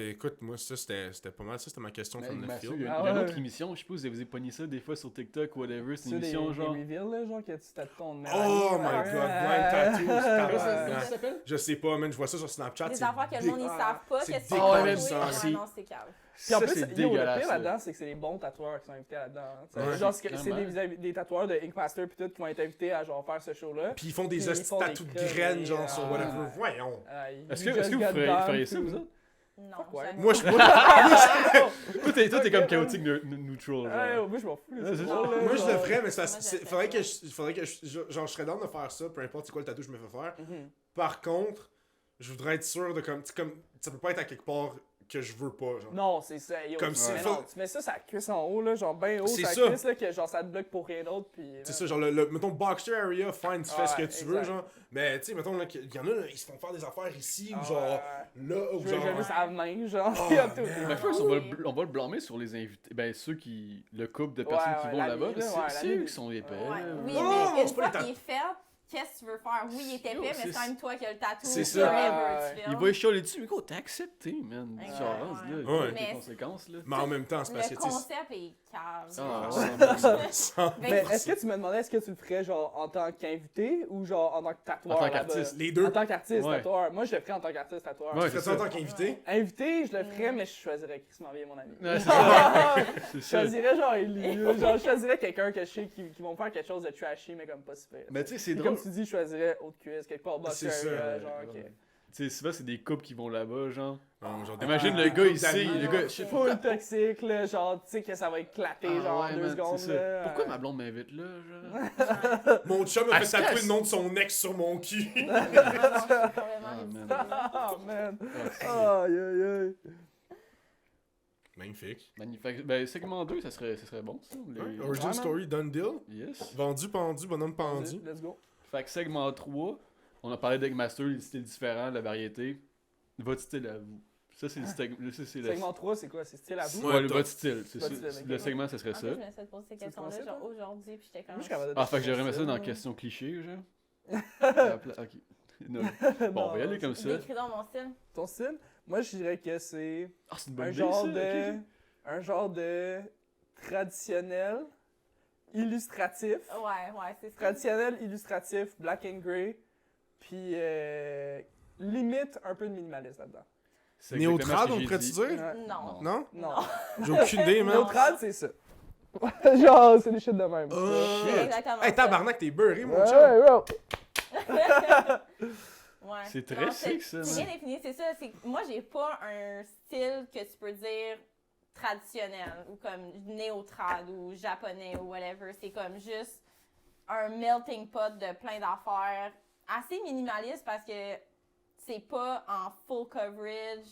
Écoute, moi, ça, c'était pas mal. Ça, c'était ma question Mais from the Mathieu, field. il y a Ah il y a une ouais. autre émission, je sais pas si vous avez pogné ça des fois sur TikTok ou whatever, c'est C'est une des émission genre. reveals, là, genre, que tu tatoues ton Oh Mélanie, my là. god, blind tattoo, Comment tabarnak. ça s'appelle? Je sais pas, man, je vois ça sur Snapchat. Des c'est affaires que le monde, ils dé- savent pas c'est qu'est-ce qu'ils dégueulasse, vont jouer. ça. Ouais, Si. non, c'est calme. Puis en Ça, plus, c'est yo, le dégueulasse. pire là. là-dedans, c'est que c'est les bons tatoueurs qui sont invités là-dedans. hein. Tu sais, Ouais. genre, c'est Clairement. des tatoueurs de Ink Master puis tout qui vont être invités à genre faire ce show-là. Puis ils font des Puis ils hosties font des tatous de crèves, graines, genre, sur ah. whatever. Voyons. Est-ce que vous feriez ça, vous autres? Non, Fuck ouais. jamais. Moi, je Toi, t'es comme chaotique neutral, genre. Moi, je m'en fous. Ouais, c'est drôle, ça. là, moi, je genre. le ferais, mais ça, Moi, je le faudrait que ferais. genre, je serais down de faire ça, peu importe c'est quoi le tatou que je me fais faire. Mhm. Par contre, je voudrais être sûr de comme ça peut pas être à quelque part que je veux pas, genre. Non, c'est ça. Yo, Comme tu, si- mais non, tu mets ça sur la cuisse en haut, là, genre bien haut C'est sur ça. la cuisse, là, que genre ça te bloque pour rien d'autre. Puis, C'est ça, genre, mettons, boxer area, fine, tu fais ce que Ouais, tu veux, exact. genre. Mais, tu sais, mettons, là, il y en a, là, ils se font faire des affaires ici, ou Ah, genre, ouais. là, ou Je veux genre. juste à la main, genre. Oh, il y a tout. man. Mais first, on va le blâmer sur les invités. Ben, ceux qui. Le couple de personnes qui ouais, vont la là-bas. nuit, là, C'est ouais, la c'est nuit. eux qui sont épais. Ouais, là. oui, Non, mais non, une c'est pas fois les qu'il est fait, qu'est-ce que tu veux faire? Oui, il était Yo, fait, mais c'est- c'est quand même toi qui as le tatou. C'est ça. whatever, Ouais. tu Il filmes. va échaler dessus, mais gros, t'as accepté, man. Ouais, Tu avances, ouais. là. Ouais. Avec les Mais- conséquences, là. Mais en même temps, c'est parce que, Le tu sais. concept est calme. Ah, Mais est-ce que tu me demandais, est-ce que tu le ferais genre en tant qu'invité ou genre en tant que tatoueur? En tant là-bas? qu'artiste. Les deux. En tant qu'artiste, Ouais. tatoueur. Moi, je le ferais en tant qu'artiste, tatoueur. Ouais, Tu ferais ça en tant ça. qu'invité? Invité, je le ferais, mais je choisirais Chris Marvier, mon ami. Ouais, c'est ça. C'est Je ça. choisirais genre Ellie, là. Genre je choisirais quelqu'un que je sais qui vont me faire quelque chose de trashy, mais comme pas super. Mais tu sais, c'est Puis drôle. comme tu dis, je choisirais haute cuisse, quelque part boxer, C'est ça, genre ok. Tu sais, souvent, c'est des couples qui vont là-bas, genre. Non, genre, Imagine des le gars couples ici, d'amis, le genre. gars. Je sais Full pas. toxique, là, genre tu sais que ça va éclater Ah genre ouais, en 2 man, secondes. c'est ça. Là. Pourquoi ma blonde m'invite là, genre? Mon chum a fait Est-ce tatouer que- le nom de son ex sur mon cul. Ah, non, c'est Ah, complètement man. Ah man. Ah, c'est Aïe aïe aïe. Magnifique. magnifique. Ben, segment 2, ça serait bon, ça. Les- Ouais, Origin man. Story, done deal. Yes. Vendu, pendu, bonhomme pendu. Let's go. Fait que segment 3, on a parlé d'Eggmaster, les styles différents, la variété. Votre style à vous. Ça, c'est le segment. Ça, c'est le... Segment 3, c'est quoi? C'est style à vous? Ouais, Ouais, le top. votre style. C'est Votre ça. style, Le ok. segment, ça serait En ça. fait, je me suis fait poser ces Tu questions-là, pensais, genre toi? aujourd'hui, puis j'étais comme. Moi, je suis capable de Ah, fait que j'aurais aimé ça dans question cliché, genre. Ok. Non. Bon, on va y aller comme ça. Décris donc mon style. Ton style? Moi, je dirais que c'est Ah, c'est une bonne un idée, genre ça. de... ok. Un genre de traditionnel, illustratif. Ouais, c'est ça. Traditionnel, illustratif, black and grey. Puis limite un peu de minimaliste là-dedans. C'est Néo-trad, exactement on ce que pourrait-tu j'ai dire? Ouais. Non. Non? Non. J'ai aucune idée, man. Non. Néo-trad, c'est ça. Genre, c'est des shit de même. Oh, C'est shit. exactement Hey, ça. tabarnak, t'es beurré, mon Ouais, chum. bro. Ouais. C'est très Non, sick, ça, C'est man. bien défini, c'est ça. Moi, j'ai pas un style que tu peux dire traditionnel ou comme néo-trad ou japonais ou whatever. C'est comme juste un melting pot de plein d'affaires. Assez minimaliste parce que c'est pas en full coverage.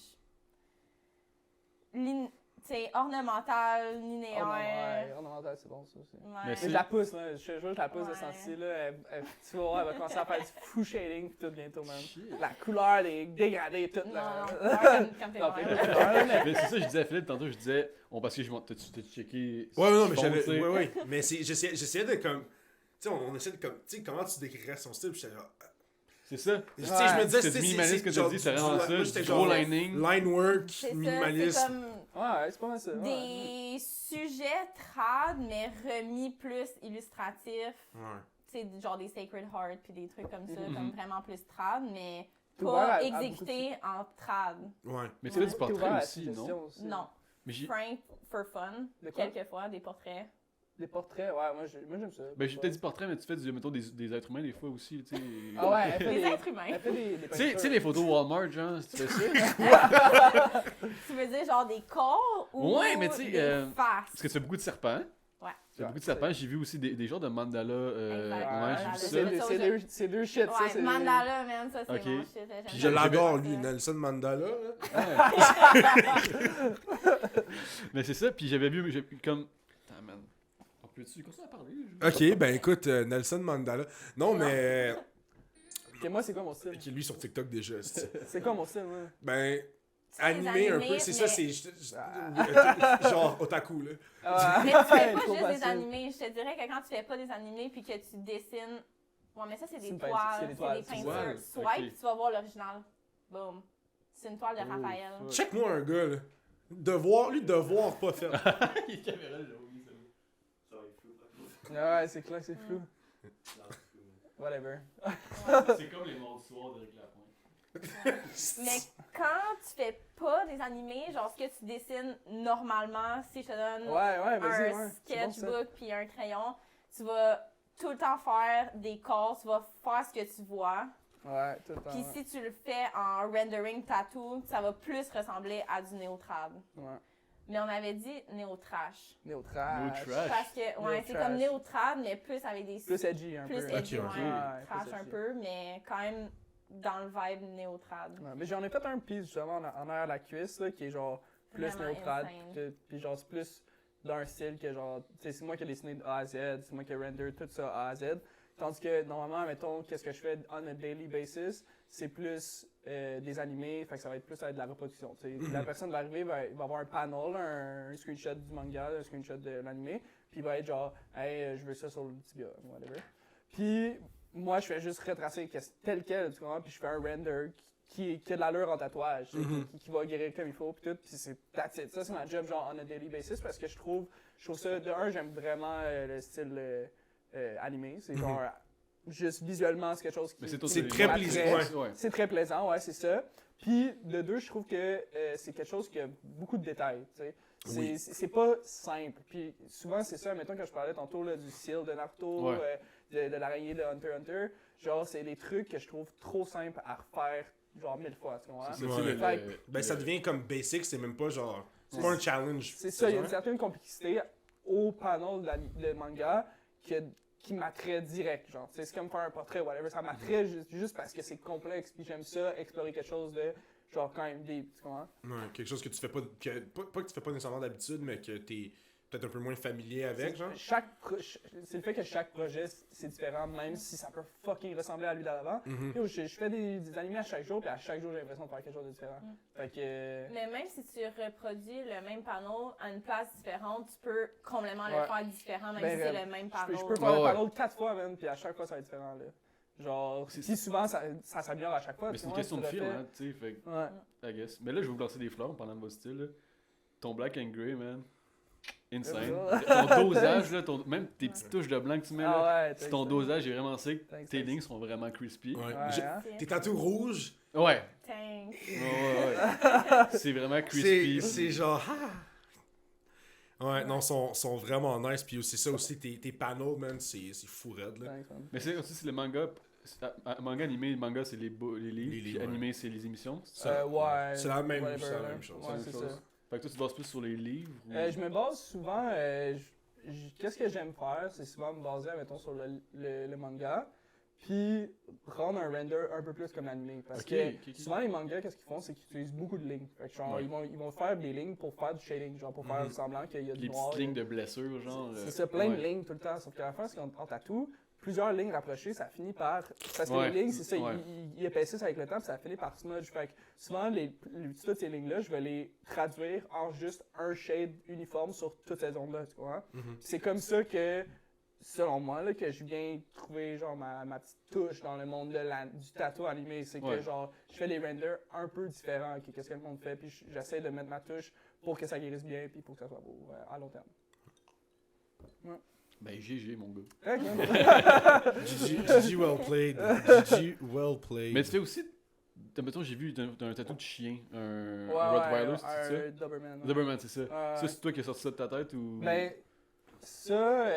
C'est ornemental, linéaire. Ornemental, c'est bon, ça aussi. Ouais. Mais Mais c'est- je la pousse, là. Je te jure, je la pousse de Ouais. ce sens-ci, là. Tu vas voir, elle va commencer à faire du full shading pis tout bientôt, man. Shit. La couleur, les dégradés, tout, Non, là. non, comme t'es Non, fais ouais. pas de couleur, là, mais- Mais c'est ça, je disais à Philippe tantôt, je disais, parce que t'as checké. Ouais, non, mais son, j'avais. tu sais. Ouais. Mais j'essayais de comme. Tu sais, on essaie de comme. Tu sais, comment tu décrirais son style? Puis j'étais genre. C'est ça. Tu sais, je me disais, C'est du minimalisme que t'as dit, c'est vraiment ça. Moi, j'étais Du genre. gros lining. Line work, C'est ça, c'est minimaliste. comme Ouais, c'est pas mal ça. ouais. des sujets trad, mais remis plus illustratifs. Ouais. C'est genre des Sacred Heart puis des trucs comme ça, Mhm. comme vraiment plus trad, mais T'es ouvert à pas beaucoup de exécuté en trad. Ouais. Mais tu fais du T'es portrait ouvert à la aussi, non? suggestion aussi. Non. Mais j'ai. Frank for fun, De quoi? quelquefois, des portraits. Les portraits, ouais, moi j'aime ça. Ben, j'ai peut-être dit portrait, mais tu fais mettons, des êtres humains des fois aussi, tu sais. Ah ouais, elle fait Des des, êtres humains. elle fait des Tu sais les photos Walmart, genre, si tu fais ça. Tu veux dire genre des corps ou Ouais, mais tu sais, des faces? Parce que tu fais beaucoup de serpents. Ouais. Tu fais beaucoup de serpents. J'ai vu aussi des genres de mandala. Exact. Ouais, j'ai vu C'est ça. le- C'est deux shit, ça. Ouais, c'est... mandala, man, ça c'est Ok. mon shit. j'aime Puis Je ça. l'adore, Ouais. lui, Nelson Mandela. là. Mais c'est ça, puis j'avais vu comme. Attends, man. On peut-tu continuer à parler? Ok, ben écoute, Nelson Mandela. Non, mais. Ok, moi, c'est quoi mon style? Qui lui sur TikTok déjà. c'est- C'est quoi mon style, moi? Ben. C'est Animé un animés, peu, c'est mais- ça, c'est. Genre otaku, là. Mais tu fais pas Trop juste des facile. animés. Je te dirais que quand tu fais pas des animés puis que tu dessines. Ouais, mais ça, c'est C'est des une toiles. peinture, c'est des toiles, C'est des c'est des peintures. toiles. Swipe, Ok. puis tu vas voir l'original. Boom. C'est une toile de Oh, Raphaël. fuck. Check-moi un gars, là. Devoir pas faire. Il caméra, j'ai oublié ça. Ouais, c'est clair que c'est flou. Whatever. C'est comme les morts du soir d'Éric Lapointe. Mais quand tu fais pas des animés, genre ce que tu dessines normalement, si je te donne Ouais, vas-y, un ouais. C'est bon, ça. sketchbook puis un crayon, tu vas tout le temps faire des corps, tu vas faire ce que tu vois. Ouais, tout le temps. Puis si tu le fais en rendering tattoo, ça va plus ressembler à du néo-trad. Ouais. Mais on avait dit néo-trash. Néo-trash. Néo-trash. Parce que, ouais, c'est Néo-trash. comme néo-trad, mais plus avec des plus edgy un plus peu. edgy, Ok, ok. ouais, Ouais, trash plus un edgy. peu, mais quand même dans le vibe néo-trad. Ouais, mais j'en ai fait un piece justement en arrière de la cuisse là, qui est genre plus Vraiment néo-trad. insane. Puis genre c'est plus d'un style que genre, tu sais, c'est moi qui ai dessiné de A à Z, c'est moi qui ai render tout ça A à Z. Tandis que normalement, mettons, qu'est-ce que je fais on a daily basis, c'est plus des animés, fait que ça va être plus avec de la reproduction. Tu sais. La personne va arriver, il va avoir un panel, un screenshot du manga, un screenshot de l'animé, puis il va être genre, hey, je veux ça sur le tibia, whatever. Puis moi, je fais juste retracer tel quel, tu comprends, puis je fais un render qui a de l'allure en tatouage, tu sais, qui va guérir comme il faut, puis tout, puis c'est that's it. Ça, c'est ma job, genre, on a daily basis, parce que je trouve ça, de un, j'aime vraiment le style animé, c'est genre, juste visuellement, c'est quelque chose qui... C'est très plaisant, ouais. C'est très plaisant, ouais, c'est ça. Puis, de deux, je trouve que c'est quelque chose qui a beaucoup de détails, tu sais. C'est pas simple. Puis, souvent, c'est ça, mettons, quand je parlais tantôt là, du seal de Naruto, de l'araignée de Hunter x Hunter, genre, c'est des trucs que je trouve trop simples à refaire, genre, 1000 fois, tu comprends? Ben, ça devient comme basic, c'est même pas genre... C'est pas un challenge. C'est ça, il y a une certaine complexité au panel de manga qui m'attrait direct, genre. C'est comme faire un portrait, whatever. Ça m'attrait juste parce que c'est complexe, puis j'aime ça, explorer quelque chose de, genre, quand même deep, tu comprends? Ouais, quelque chose que tu fais pas... pas que tu fais pas nécessairement d'habitude, mais que t'es peut-être un peu moins familier avec, genre. C'est le fait que chaque projet, c'est différent, même si ça peut fucking ressembler à lui d'avant. Je fais des animés à chaque jour, puis à chaque jour, j'ai l'impression de faire quelque chose de différent. Fait que... Mais même si tu reproduis le même panneau à une place différente, tu peux complètement le faire différent, même si c'est le même panneau. Je peux faire le panneau 4 fois, même, puis à chaque fois, ça va être différent, là. Genre, puis souvent, ça s'améliore à chaque fois. Mais c'est une question de fil, hein, tu sais, fait I guess. Mais là, je vais vous lancer des fleurs en parlant de votre style, là. Ton black and grey, man. Insane. Ton dosage, là, même tes petites touches de blanc que tu mets, là, ton dosage est vraiment sick. Tes lignes sont vraiment crispy. Tes tatous rouges. Ouais. Thanks. C'est vraiment crispy. C'est genre... Ouais, non, sont vraiment nice. Puis c'est ça aussi, tes panels, man, c'est fou raide, là. Mais c'est aussi le manga... Manga animé, manga c'est les livres, puis animé c'est les émissions. C'est la même chose. C'est ça. Fait que toi, tu te bases plus sur les livres? Ou... je me base souvent... qu'est-ce que j'aime faire? C'est souvent me baser, mettons, sur le manga, puis rendre un render un peu plus comme l'animé. Parce que souvent, les mangas, qu'est-ce qu'ils font? C'est qu'ils utilisent beaucoup de lignes. Fait que, genre, ils vont faire des lignes pour faire du shading, genre pour faire semblant qu'il y a du les noir. petites lignes de blessures, genre. C'est ça, plein de lignes tout le temps. Sauf qu'à la fin, c'est qu'en tatou, plusieurs lignes rapprochées, ça finit par... Parce que les lignes, c'est ça, ils épaississent avec le temps, puis ça finit par smudge. Fait que souvent, toutes ces lignes-là, je vais les traduire en juste un shade uniforme sur toutes ces zones-là, tu vois. C'est comme ça que, selon moi, là, que je viens trouver genre ma petite touche dans le monde du tatou animé. C'est que genre, je fais les renders un peu différents que ce que le monde fait, puis j'essaie de mettre ma touche pour que ça guérisse bien, puis pour que ça soit beau à long terme. Ben, GG, mon gars. GG well played. GG well played. Mais tu fais aussi... Mettons, j'ai vu un tatou de chien, un Rottweiler, c'est ça? Un Doberman. Doberman, c'est ça. Ça, c'est toi qui as sorti ça de ta tête ou... Ben, ça,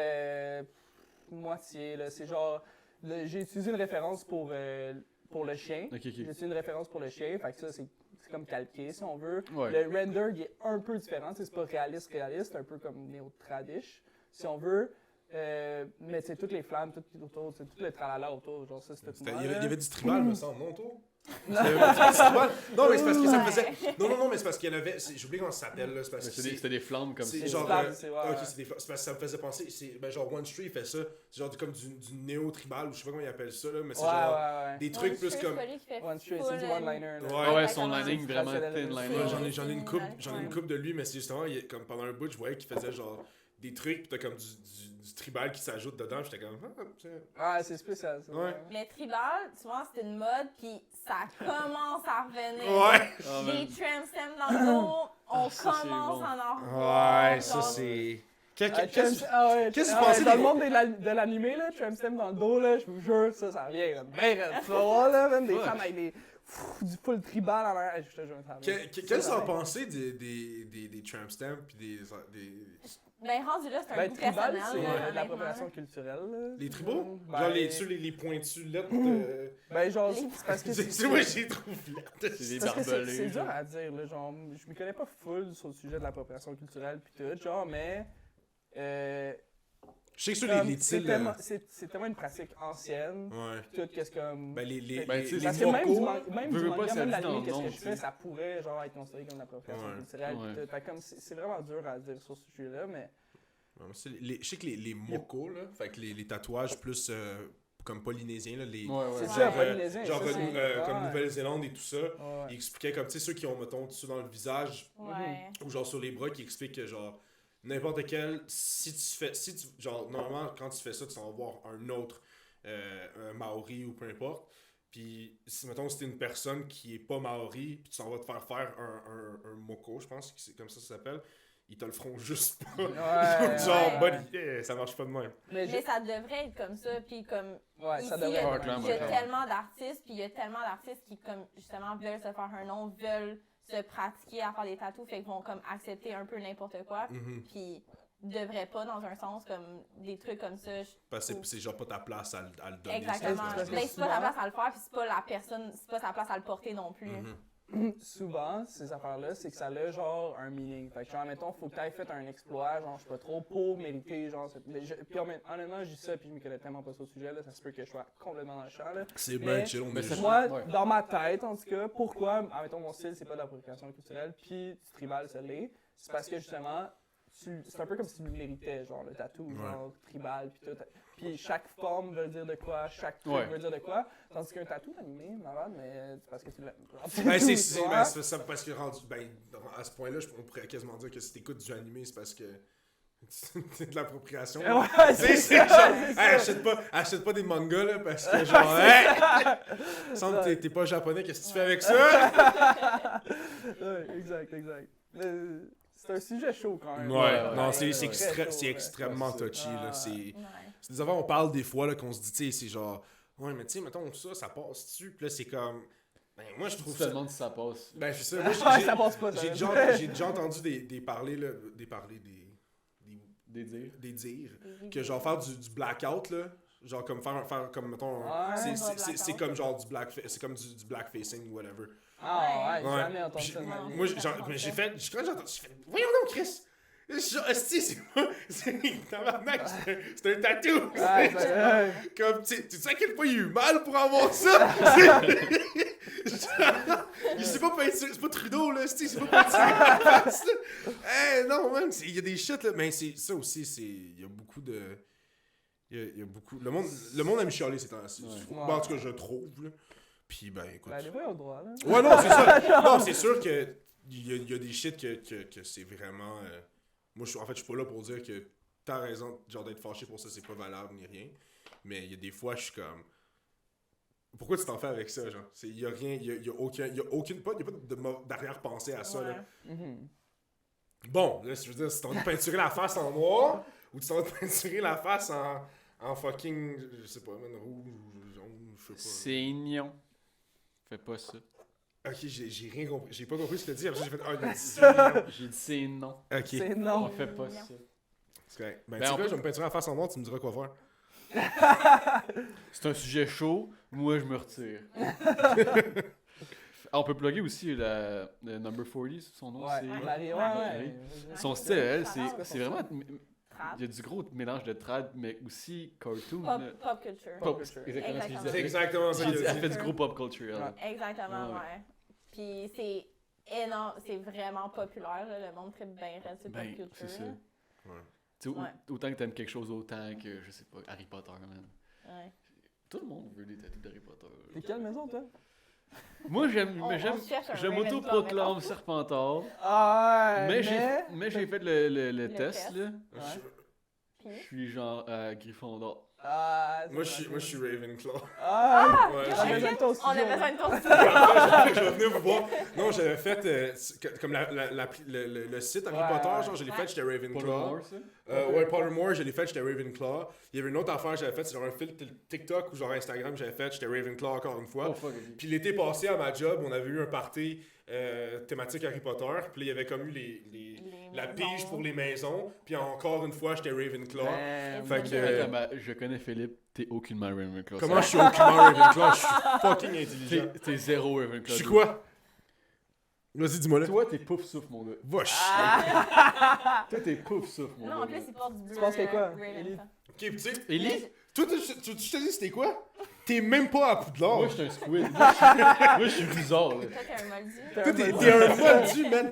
moitié, là. C'est genre... J'ai utilisé une référence pour le chien. J'ai utilisé une référence pour le chien, fait que ça, c'est comme calqué, si on veut. Ouais. Le render, il est un peu différent. C'est pas réaliste, un peu comme néo-tradish, si on veut. Mais c'est toutes les flammes, tout autour, c'est tout le tralala autour, genre ça, c'était tout Il y avait du tribal, me semble, non, autour? Non, mais c'est parce que ça me faisait... Non, mais c'est parce qu'il y en avait... J'ai oublié comment ça s'appelle, là. C'était des flammes comme ça. C'est genre... Ok, c'est des flammes. C'est parce que ça me faisait penser... Ben genre, One Street fait ça. C'est genre comme du néo-tribal, ou je sais pas comment ils appellent ça, là, mais c'est genre... Des trucs plus comme... One Street, c'est du one-liner, Ouais, son lining, vraiment thin liner. J'en ai une coupe de lui, mais c'est justement, comme pendant un bout, je voyais qu'il faisait genre... des trucs, pis t'as comme du tribal qui s'ajoute dedans, pis j'étais comme... c'est spécial, ça. Ouais. Le tribal, souvent, c'est une mode, puis ça commence à revenir. Ouais! Des tramp stems dans le dos, on commence à en revoir. Ouais, ça, c'est... Qu'est-ce que tu pensais dans le monde de l'animé, là, tramp stem dans le dos, là, je vous jure, ça revient, là. Ben, tu vas voir, là, même des femmes avec du full tribal en arrière. Je te jure, ça revient. Qu'est-ce que tu as pensé des tramp stamps, pis des... Ben, rendu là, c'est un goût tribal, personnel. c'est de l'appropriation culturelle. Là. Les tribaux? Ben, genre les pointus lettres. Ben, genre, c'est parce que c'est moi, j'ai trouvé lettres. C'est des barbelés. C'est dur à dire, là. Genre, je me connais pas full sur le sujet de l'appropriation culturelle pis tout, genre, mais. Je Je sais que sur Comme, les c'est styles... tellement une pratique ancienne. Ouais. Tout qu'est-ce comme... Ben, les Ben, tu sais, Parce les que même du mocos, même veux du pas, manga, ça même dit dans l'anime, le qu'est-ce nom, que je tu fais, sais. ça pourrait genre être considéré comme de l'appropriation Ouais. culturelle. Ouais. Puis t'as comme, c'est vraiment dur à dire sur ce sujet-là, mais... Ouais, je sais que les mocos, là, fait que les tatouages plus comme polynésiens, là, les... Ouais, C'est ouais. ça, polynésien. genre ça, c'est- comme ouais. Nouvelle-Zélande et tout ça. Ouais. Ils expliquaient comme, tu sais, ceux qui ont, mettons, tout ça dans le visage Ouais. ou genre sur les bras, qui expliquent que genre, n'importe quel, genre, normalement, quand tu fais ça, tu vas voir un autre, un Maori ou peu importe. Puis, si, mettons, si t'es une personne qui est pas Maori, puis tu t'en vas te faire un moko, je pense que c'est comme ça s'appelle, ils te le feront juste pas. Ouais, genre, ouais. buddy, yeah, ça marche pas de même. Mais Mais ça devrait être comme ça, puis comme Ouais, ici, ça il y devrait a, être clairement, il y a clairement. tellement d'artistes, puis il y a tellement d'artistes qui, comme, justement, veulent se faire un nom, veulent se pratiquer à faire des tatous, fait qu'ils vont, comme, accepter un peu n'importe quoi, Mhm. puis devraient pas, dans un sens, comme, des trucs comme ça. Parce que c'est genre pas ta place à le donner. Exactement. parce que Mais c'est pas souvent- ta place à le faire, puis c'est pas la personne, c'est pas sa place à le porter non plus. Mhm. souvent, ces affaires-là, c'est que ça a genre un meaning. Fait que genre, mettons, faut que t'aies fait un exploit, genre, je sais pas trop, pour mériter, genre, puis honnêtement, je dis ça, puis je me connais tellement pas sur le sujet, là, ça se peut que je sois complètement dans le champ, là. C'est Mais- bien chill, on mais est ça- juste- Moi, Ouais. dans ma tête, en tout cas, pourquoi, admettons, mon style, c'est pas de l'appropriation culturelle, puis du tribal, ça l'est, c'est parce que, justement, c'est un peu comme si tu le méritais, genre, le tatou, genre, tribal, puis tout. Puis chaque forme veut dire de quoi, chaque truc Ouais. veut dire de quoi, tandis qu'un tatou animé, malade, mais c'est parce que tu l'as... Ben, c'est ça, parce que rendu, ben, à ce point-là, on pourrait quasiment dire que si t'écoutes du animé, c'est parce que c'est de l'appropriation. Ouais, C'est genre, hey, achète pas des mangas, là, parce que genre, hey, semble que t'es pas japonais, qu'est-ce que tu fais avec ça? Ouais, exact. C'est un sujet chaud quand même. Ouais, non, très c'est chaud, extrêmement Ouais, c'est touchy, là, Ah. c'est Ouais. des affaires, on parle des fois, là, qu'on se dit, tu sais, c'est genre, ouais, mais tu sais, mettons ça passe-tu? Puis là, c'est comme, ben, moi, je trouve Tu te ça... demandes si ça passe. Ben, c'est ça, moi, Ouais, ça passe pas, ça. j'ai déjà entendu des parler, là, Des dires. des dires, que genre faire du blackout, là, genre comme faire comme, mettons, Ouais. c'est comme genre du blackfacing ou whatever. Ah ouais, Ouais. jamais entendu Puis ça de ma vie. moi, j'ai fait, quand j'ai entendu, j'ai fait, voyons donc, Chris! Genre, esti, c'est tabarnak, c'est un tatou! Ouais, ouais. Comme, tu sais à quel point il a eu mal pour avoir ça? Il s'est pas peinturé, c'est pas Trudeau, là, c'est pas peinturé la face, là. Hey, non, man, il y a des shit, là, mais c'est ça aussi, il y a beaucoup de... Il y a beaucoup... Le monde aime chialer ces temps-ci. Ouais. Bon, en tout cas, je trouve, là. Puis, ben, écoute... Ben, les voix ont le droit, là. Ouais, non, c'est ça. Non, c'est sûr que il y a des shit que c'est vraiment... Moi, en fait, je suis pas là pour dire que t'as raison, genre, d'être fâché pour ça, c'est pas valable ni rien. Mais il y a des fois, je suis comme... Pourquoi tu t'en fais avec ça, genre? Il y a rien, il y a aucune... Pas d'arrière-pensée à ça, là. Mhm. Bon, là, je veux dire, si t'as envie de peinturer la face en noir, ou tu t'as envie de peinturer la face en fucking... Je sais pas, man, rouge ou jaune, je sais pas. C'est ignon. Fais pas ça. Ok, j'ai rien compris. J'ai pas compris ce que tu as dit. Après ça, j'ai fait... Ah, il a dit ça. J'ai dit c'est non. Ok. C'est On non. fait pas ça. C'est correct. Ben, Ben, tu sais on quoi, peut- je vais me peinturer la face en noir, tu me diras quoi faire. C'est un sujet chaud, moi je me retire. On peut plugger aussi la Number 40, son nom Ouais, c'est. Marie, Marie. ouais. Son style, elle, C'est quoi c'est son vraiment. Trap. Il y a du gros mélange de trad, mais aussi cartoon. Pop, là. pop culture. Pop Pop, culture. exactement ce qu'il Exactement. C'est disait. exactement ça Elle qu'il dit- a elle dit. fait du gros pop culture. elle. Ouais. Exactement, Ouais. ouais. Puis c'est énorme, c'est vraiment populaire, là, le monde tripe bien raide sur pop Ben, culture. c'est ça. là. Tu sais, Ouais. autant que t'aimes quelque chose, autant que, je sais pas, Harry Potter, man. Ouais. Tout le monde veut des tatous d'Harry Potter. T'es quelle maison, toi? Moi, j'aime, On cherche un je Ravenclaw, m'auto-proclame mettons. Serpentard. Ah, Mais j'ai fait le test, test. là. Ouais. Je Puis, suis genre Gryffondor. Ah, Moi, je suis Ravenclaw. Ah! Ouais, On a j'ai- besoin de ton on a studio. besoin de ton Je vais venir vous voir. Non, j'avais fait comme le site Harry Ouais, Potter, ouais. genre, je l'ai Ouais. fait, j'étais Ravenclaw. Pottermore, ça? Ouais, Pottermore, je l'ai fait, j'étais Ravenclaw. Il y avait une autre affaire que j'avais faite, c'est genre un fil TikTok ou genre Instagram que j'avais fait, j'étais Ravenclaw encore une fois. Oh, fuck, ok. Puis l'été passé à ma job, on avait eu un party thématique Harry Potter. Puis là, il y avait comme eu la maisons. pige pour les maisons. Puis encore une fois, j'étais Ravenclaw. Man. Fait que- Attends, je connais Philippe, t'es aucunement Ravenclaw. Comment je suis aucunement Ravenclaw? Je suis fucking intelligent. T'es zéro Ravenclaw. Je suis quoi? Vas-y, dis-moi là. Toi, t'es pouf souffle, mon gars. Va chier. Toi, t'es pouf souffle, mon Non, en gars. plus, il porte du bleu. penses que quoi? Ravenclaw. tu sais, Ellie? toi, tu te dis c'était quoi? T'es même pas à Poudlard. Moi, je suis un squid. Moi, je suis bizarre, là. Toi, t'es un moldu. Toi, t'es un moldu, man.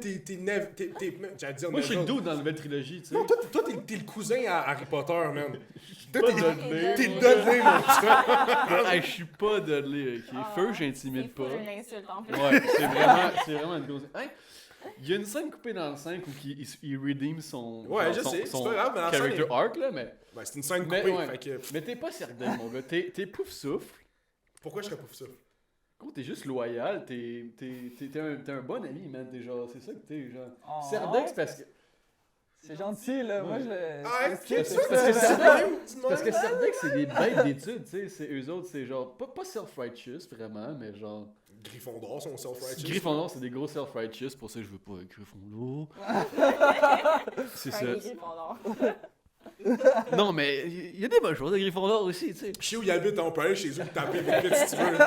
J'allais dire Moi, je suis le Neville. dos dans la nouvelle trilogie, tu sais. Non, toi, t'es le cousin à Harry Potter, man. Toi, Pas t'es Dudley. Dudley, mon chum. Hey, je suis pas Dudley, ok? Ah, Feu, j'intimide C'est pas. full une insulte, en plus. Ouais, c'est vraiment une grosse. Hein? Il y a une scène coupée dans le 5 où il redeem son. Ouais, je son- sais, son c'est pas grave, mais la character scène est- arc, là, mais. Ben, c'est une scène Mais, coupée, ouais. fait que... Mais t'es pas Serdaigle, mon gars. T'es pouf souffle. Pourquoi je serais pas ça? Gros, t'es juste loyal. T'es un bon ami, man. T'es genre. C'est ça que t'es, genre. Oh. Serdaigle, c'est parce que. C'est gentil, là. Moi, Ouais. je. Ah, je- est-ce que c'est ça, parce que c'est c'est même? Parce que Serdaigle, c'est des bêtes d'études, tu sais. C'est eux autres, c'est genre. Pas self-righteous, vraiment, mais genre. Gryffondor sont self-righteous. Gryffondor, c'est des gros self-righteous. Pour ça, je veux pas être Gryffondor. C'est ça. Un Gryffondor. Non, mais il y a des bonnes choses à Gryffondor aussi, tu sais. Je sais où il habite, on peut aller chez eux et taper vite vite si tu veux.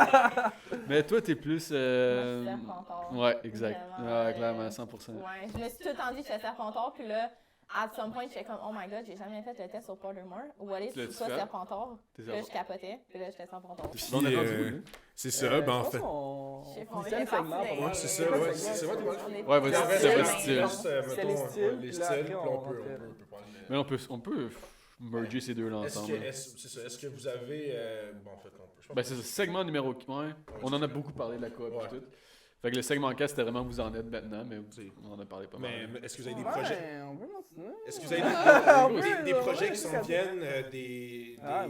Mais toi, t'es plus. Moi, je suis Serpentard. Ouais, exact. Vraiment, Ouais, clairement, 100%. Ouais, je me suis tout le temps dit que j'étais Serpentard, puis là, at some point, j'étais comme, oh my god, j'ai jamais fait le test sur Pottermore. Ou aller, Tu l'as-tu c'est quoi fait? Serpentard? T'es Puis là, je capotais, puis là, j'étais Serpentard. Puis, On est rendu où, là? c'est ça, ben en fait. Je sais pas, on Dixième était parti segment, des- pour moi. Ouais, c'est ça, ouais, c'est vrai, t'es On est Ouais, vas-y, parti c'est des vrai, mains. style. Juste, C'était les styles, les puis là, styles, après, puis on on peut rentrait. prendre les... Mais on peut merger ces deux-là Est-ce ensemble. que, c'est ça, est-ce que vous avez... bon, en fait, on peut... je pense Ben, c'est ça, segment numéro 4. Ouais. On en a beaucoup parlé de la coop Ouais. et tout. Fait que le segment 4, c'était vraiment vous en êtes maintenant, mais on en a parlé pas mal. mais est-ce que vous avez des projets... Ouais, on peut continuer. Est-ce que vous avez On des peut, projets ouais, qui s'en c'est viennent, des Ah,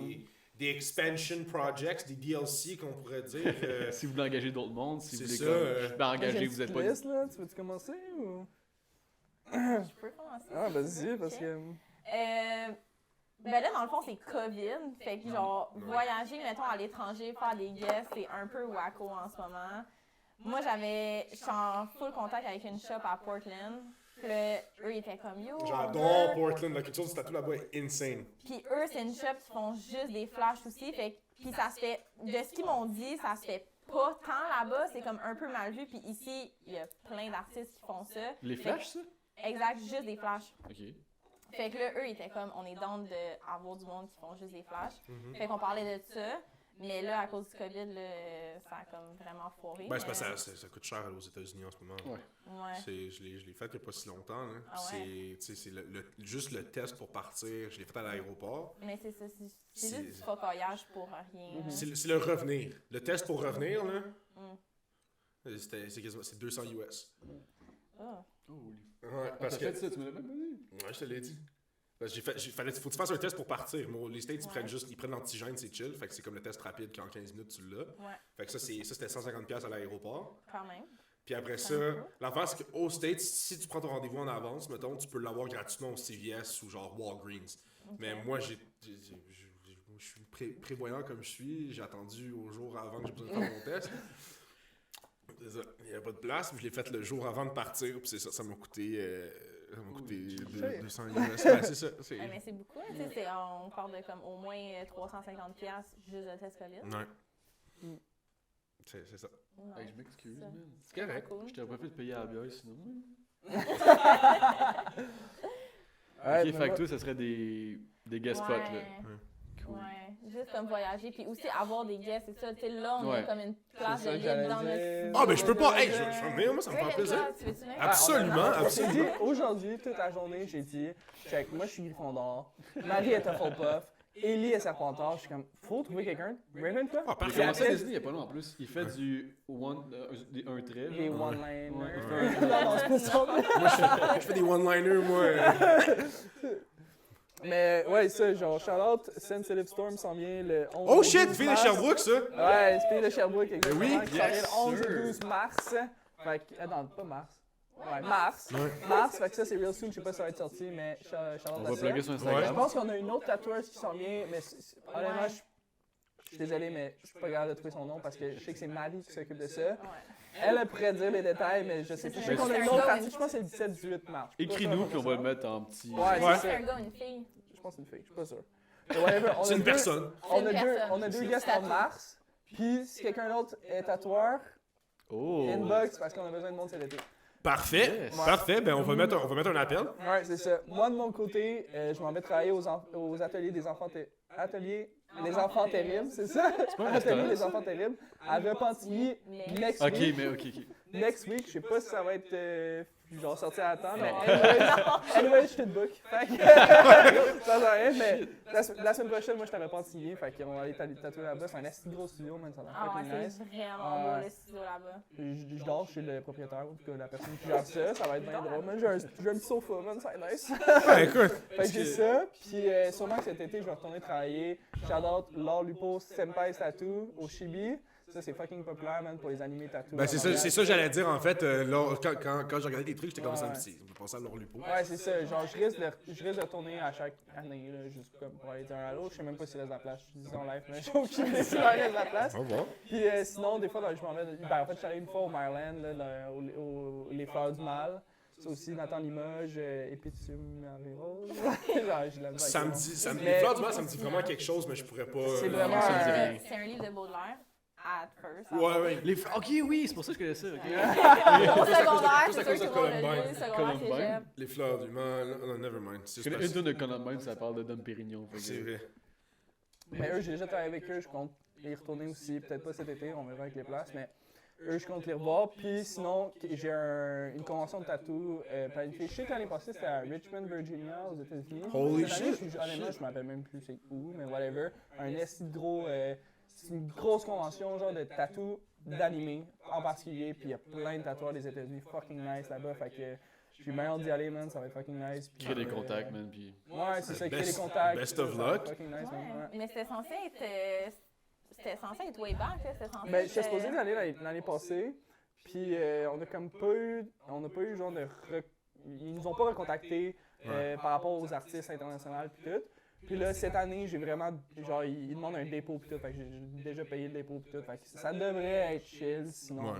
expansion projects, des DLC qu'on pourrait dire Si vous voulez engager d'autres mondes, si vous C'est voulez ça, comme, je peux engager, vous êtes pas... liste, là. Tu veux-tu commencer ou. Je peux commencer. Ah, vas-y, parce Ok. que. Ben là, dans le fond, c'est COVID. Fait que, genre, voyager, mettons, à l'étranger, faire des guests, c'est un peu wacko en ce moment. Moi, je suis en full contact avec une shop à Portland. Puis là, eux, ils étaient comme yo. J'adore on veut. Portland, la culture du tatou là-bas est insane. Puis eux, c'est une shop qui font juste des flashs aussi. Fait que, puis ça se fait, de ce qu'ils m'ont dit, ça se fait pas tant là-bas. C'est comme un peu mal vu. Puis ici, il y a plein d'artistes qui font ça. Les Fait flashs, ça? que- Exact, juste des flashs. Ok. Fait que là, eux, ils étaient comme, on est down d'avoir du monde qui font juste des flashs. Mhm. Fait qu'on parlait de ça. Mais là, à cause du COVID, là, ça a comme vraiment foiré. Ben, c'est mais- parce que ça coûte cher aux États-Unis en ce moment. Ouais. Ouais. Je l'ai fait il n'y a pas si longtemps. Là. Ah ouais? C'est juste le test pour partir. Je l'ai fait à l'aéroport. Mais c'est ça, c'est C'est- juste du focaillage pour rien. C'est le revenir. Le test pour revenir, là, Mm. c'est 200 US. Ah. Holy. Ouais, Ah, parce t'as que... fait ça, tu me l'as même pas dit? Ouais, je te l'ai dit. Parce que faut que tu fasses un test pour partir. Mais les States, ils prennent l'antigène, c'est chill. Fait que c'est comme le test rapide qu'en 15 minutes, tu l'as. Ouais, Fait que ça, c'était 150$ à l'aéroport. quand même. Puis après ça, l'affaire, c'est qu'aux States, si tu prends ton rendez-vous en avance, mettons, tu peux l'avoir gratuitement au CVS ou genre Walgreens. Mais moi, je suis prévoyant comme je suis. J'ai attendu au jour avant que j'ai besoin de faire mon test. C'est ça. Il n'y avait pas de place, puis je l'ai fait le jour avant de partir. Puis c'est ça, ça m'a coûté 200 US. Ouais, c'est ça. Mais c'est beaucoup, hein, tu sais, on parle de comme au moins 350$ juste de test COVID. Ouais. C'est ça. Ouais. Hey, je m'excuse, Ça. man. C'est correct. Cool. Je t'aurais pas fait de payer à la bière sinon. Ouais, Ok, mais fait moi- que toi, ça serait des guest spots, là. Cool. Ouais, juste comme voyager, puis aussi avoir des guests, c'est ça, tu sais, là, on Ouais. a comme une place C'est ça de que libre j'allais dans dire. notre studio. Ah, ben je peux pas. Hey, je vais venir, moi, ça me fait plaisir. Tu veux-tu venir? Absolument, On s'est absolument. dit, aujourd'hui, toute la journée, j'ai dit, check, moi je suis Gryffondor, Marie est Hufflepuff, Ellie est Serpentard, je suis comme, faut trouver quelqu'un. Ravenclaw? Ah, Il a parfait. commencé à dessiner il y a pas longtemps en plus. Il fait du un trait. Des genre. one-liners. Ouais. Non, non, c'est pas ça. Moi, je fais des one-liners, moi. Mais ouais, ça, genre, Charlotte, Sensitive Storm s'en vient le 11 Oh au shit, 12 fille de mars. Sherbrooke, ça. Ouais, c'est fille de Sherbrooke, exactement. oui, qui s'en vient yes, le 11 sir. et 12 mars. Fait que, attends, pas mars. Ouais, mars. Ouais. Mars, fait que ça, c'est real soon. Je sais pas si ça va être sorti, mais Charlotte On a va ça. plugger sur Je Instagram. pense qu'on a une autre tatoueuse qui s'en vient, mais honnêtement, je suis désolé, mais je suis pas capable de trouver son nom parce que je sais que c'est Marie qui s'occupe de ça. Ouais. Elle pourrait dire les détails, mais je sais pas. Je sais qu'on a une autre partie, je pense que c'est le 17-18 mars. Écris-nous, puis on va le mettre en petit. Ouais, Ouais. c'est C'est ça. un gars ou une fille? Je pense que c'est une fille, je suis pas sûr. Mais whatever, on a C'est une deux- personne. On une a deux, personne. on a deux C'est guests une en statue. mars. Puis si quelqu'un d'autre est tatoueur, Oh! inbox parce qu'on a besoin de monde cet été. Parfait, Yes. parfait. Ben, on va mettre un appel. Ouais, c'est ça. Moi, de mon côté, je m'en vais travailler aux ateliers des enfants les enfants terribles, c'est ça? pas un Atelier restaurant, des ça? enfants terribles à Repentigny next Ok, week. mais ok. Next week, je sais pas si ça va être genre sorti à temps, mais anyway, je te book. Fait que ça sert à rien, mais la semaine prochaine, moi, je t'avais pas signé, fait qu'on va aller tatouer là-bas. C'est un assez gros studio, man, ça a l'air Ah ouais, fucking nice. c'est vraiment beau le studio là-bas. Je dors chez le propriétaire, en tout cas la personne qui gère ça va être bien drôle, man. J'ai un petit sofa, man, ça va être nice. Ben, écoute. Fait que j'ai ça, puis sûrement que cet été, je vais retourner travailler. Shout-out Laure Lupo, Senpai Tattoo, au Chibi. Ça, c'est fucking populaire, man, pour les animés tattoo. Ben, c'est ça que j'allais dire, en fait. Quand j'ai regardé tes trucs, j'étais comme ça. On peut passer à leur lupo. Ouais, c'est ça. Genre, je risque de retourner à chaque année, là, juste comme pour aller d'un à l'autre. Je sais même pas s'il reste de la place. Je dis ça en live, mais j'ai aucune idée s'il reste de la place. Au revoir. Puis sinon, des fois, là, je m'en vais. Ben, en fait, je suis allé une fois au Maryland, là, les Fleurs du Mal. C'est aussi Nathan Limoges, Épitium Marie-Rose. Genre, j'ai la misère avec ça. Les fleurs du mal, ça me dit vraiment quelque chose, mais je pourrais pas. C'est vraiment ça me dit rien. C'est un livre de Baudelaire. At first. Ouais. Ok, oui, c'est pour ça que je connais ça. ok. Au secondaire, juste à c'est cause sûr de que le Columbine. livre secondaire, c'est Columbine. j'aime. Les fleurs du mal. Non, never mind. C'est Je connais une tonne de Columbine, ça parle de Dom Pérignon. fait que- C'est vrai. Mais eux, j'ai déjà travaillé avec eux, je compte y retourner aussi, peut-être pas cet été, on verra avec les places, mais eux, je compte les revoir. Puis sinon, j'ai une convention de tatou planifiée. Je sais que l'année passée, c'était à Richmond, Virginia, aux États-Unis. Holy Cette année, shit! honnêtement, je me rappelle même plus c'est où, mais whatever. Un esti de gros, c'est une grosse convention, genre de tatou d'animé en particulier. Puis il y a plein de tatoueurs des États-Unis, fucking nice là-bas. Fait que j'ai bien hâte d'y aller, man, ça va être fucking nice. Puis, Créer des contacts, man. Puis... Ouais, c'est ça, créer des Best- contacts. best ça, of ça va être luck. fucking nice, man, ouais. Ouais. Mais c'était censé être way back, là. C'était censé Ben, être, j'étais supposé y aller l'année passée, puis on n'a pas eu genre ils nous ont pas recontactés par rapport aux artistes internationaux puis tout. Puis là, cette année, j'ai vraiment, genre, ils demandent un dépôt puis tout, fait que j'ai déjà payé le dépôt puis tout, fait que ça devrait être chill, sinon, Ouais.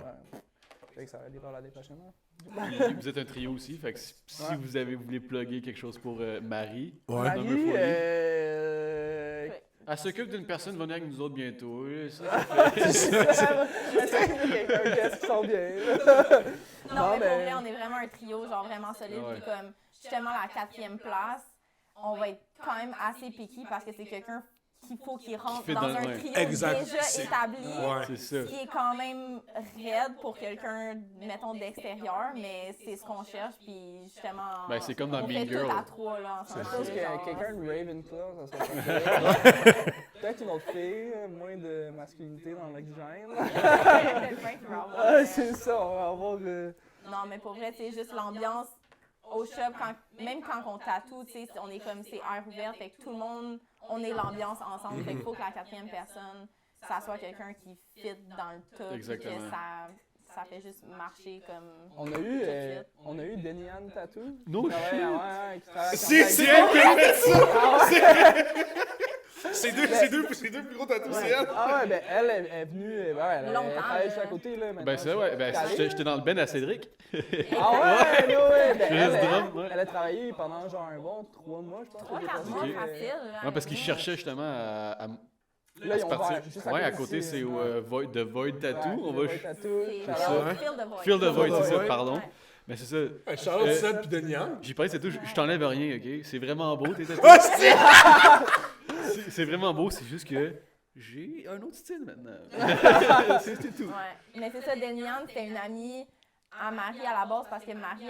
fait que ça va aller par l'année prochaine. Puis vous êtes un trio aussi, fait que si Ouais. vous voulez plugger quelque chose pour Marie, Ouais. Number Marie, 40. Ouais. Elle s'occupe d'une personne venir avec nous autres bientôt. Ça, Qu'est-ce qu'ils sont bien. Non, Non, mais pour mais- vrai, on est vraiment un trio, genre vraiment solide. Ouais. Puis comme, justement, la 4e place, on va être quand même assez picky parce que c'est quelqu'un qu'il faut qu'il rentre fit dans dans un le- trio Exact. déjà C'est- établi. Ouais. c'est ça. Qui est quand même raide pour quelqu'un, mettons, d'extérieur, mais c'est ce qu'on cherche, puis justement. Ben, c'est comme dans on Mean fait tout Girl. à 3, là, en ce Je moment, pense là, que genre. quelqu'un de Ravenclaw, ça serait pas pire. Peut-être une autre fille, moins de masculinité dans l'oxygène. Quelqu'un qui va avoir, Ah, c'est ça, on va avoir. Non, mais pour vrai, c'est juste l'ambiance au shop, même quand on tatoue, tu sais, on est comme, c'est air ouvert, fait que tout le monde, on est l'ambiance ensemble, fait qu'il faut que la 4e personne, ça soit quelqu'un qui fit dans le top, puis Exactement. que ça fait juste marcher comme... On a eu Denny Anne Tattoo. No qui travaille- ouais, qui travaille C'est avec- elle qui a fait ça! Ah ouais. C'est deux plus gros tatous, c'est elle! Ah ouais, ben elle est venue, elle Longtemps, travaille là. juste à côté là maintenant. Ben, c'est ouais. Ben, T'es allé, j'étais dans le ben à Cédric. Ah ouais, ouais, ben, Je reste elle, drum, ouais. elle a travaillé pendant genre un bon 3 mois, je pense. 3-4 que j'ai mois, passé, facile. Ouais, parce qu'il cherchait justement à Là, ils se ont partir. ouvert, juste Ouais, à côté, ici, c'est ouais. au The Void Tattoo. Ouais, On le va. Void Tattoo. C'est shout out. ça. Feel the Void. Feel the Void, c'est ça, Ouais. pardon. Ouais. Mais c'est ça. Charlotte Seb pis Denian. J'ai parlé, c'est tout. Je t'enlève rien, ok? C'est vraiment beau, tes tatous. Hostie! C'est vraiment beau, c'est juste que j'ai un autre style maintenant. c'est tout. Ouais. Mais c'est ça, Denian, c'était une amie à Marie à la base parce que Marie,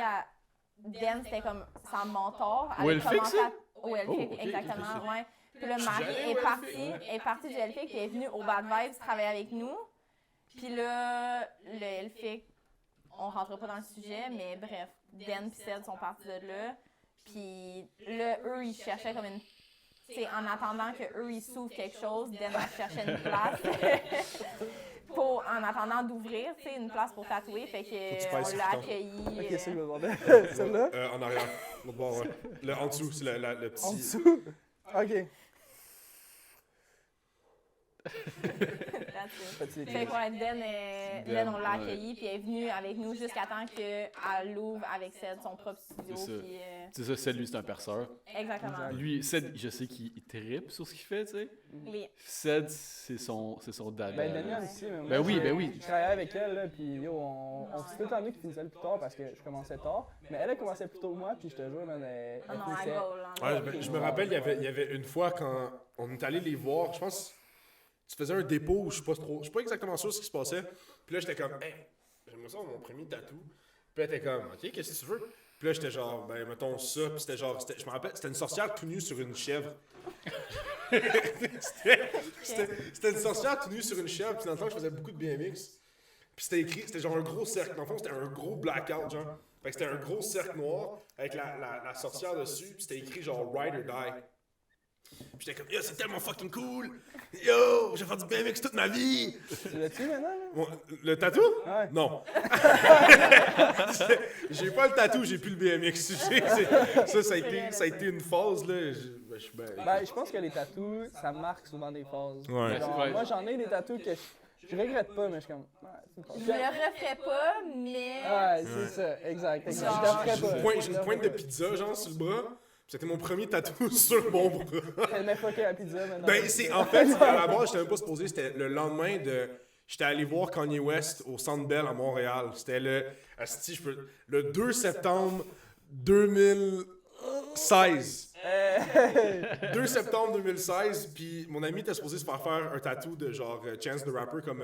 Den, c'était comme sa mentor. Au Elfic, ça? Au Elfic, Oh, ok, exactement, ok, ouais. Puis là, Marie jamais est au partie, est partie du Elfic et est venue au Bad Vibes travailler avec nous. Puis là, le Elfic, on rentre pas dans le sujet, mais bref, Den et Ced sont partis de là. Puis là, eux, ils cherchaient comme une... C'est en attendant qu'eux, ils s'ouvrent quelque chose, Den cherchait une place. En attendant d'ouvrir, tu sais, une place pour tatouer, fait Faut que tu que passes on sur l'a ton- accueilli. Ok, c'est ce que je me demandais. Celle-là? En arrière. L'autre bord, ouais. En dessous, c'est le petit. En dessous? Ok. That's it. Petit Fait qu'on Den, on l'a ouais. accueilli, puis elle est venue avec nous jusqu'à temps qu'elle l'ouvre avec Ced, son propre studio. C'est ça. Puis, C'est ça, Ced, lui, c'est un perceur. exactement. Lui, Ced, je sais qu'il trippe sur ce qu'il fait, tu sais. Oui. Ced, c'est son dad. Ben, Daniel aussi. Mais moi, Ben oui, ben oui. Je travaillais avec elle, là, puis yo, on s'est tout le temps dit qu'il finissait le plus tard parce que je commençais tard. Mais elle commençait plus tôt que moi, puis je te jure, man, elle Ah non, finissait. elle goal. Ouais, je me rappelle, il y avait une fois quand on est allé les voir, je pense, tu faisais un dépôt, je suis pas exactement sûr de ce qui se passait. Puis là, j'étais comme, hey, j'aimerais ça mon premier tatou. Puis elle était comme, ok, qu'est-ce que tu veux? Puis là, j'étais genre, ben, mettons ça. Puis c'était genre, je me rappelle, c'était une sorcière tout nue sur une chèvre. C'était une sorcière tout nue sur une chèvre. Puis dans le temps, je faisais beaucoup de BMX. Puis c'était écrit, c'était genre un gros cercle. Dans le fond, c'était un gros blackout, genre. Fait que c'était un gros cercle noir avec la sorcière dessus. Puis c'était écrit genre Ride or Die. Puis j'étais comme, yo, c'est tellement fucking cool! Yo, je vais faire du BMX toute ma vie! Tu l'as-tu maintenant? Là? Bon, le tatou? Ouais. Non. J'ai pas le tatou, j'ai plus le BMX. Ça a été une phase, là. Ben, je pense que les tatous, ça marque souvent des phases. Ouais. Genre, Ouais. moi, j'en ai des tatous que je regrette pas, mais je suis comme. Ouais, c'est une phase. Je le referais pas, mais. Ouais, c'est ça, exact. Genre, Je le ferais pas. J'ai une pointe de pizza, genre, sur le bras. C'était mon premier tatou sur mon bras. Elle m'a fucké la pizza maintenant. Ben, en fait, à la base, j'étais même pas supposé. C'était le lendemain de. J'étais allé voir Kanye West au Centre Bell à Montréal. C'était le 2 septembre 2016. 2 septembre 2016, puis mon ami était supposé se faire un tatou de genre Chance the Rapper comme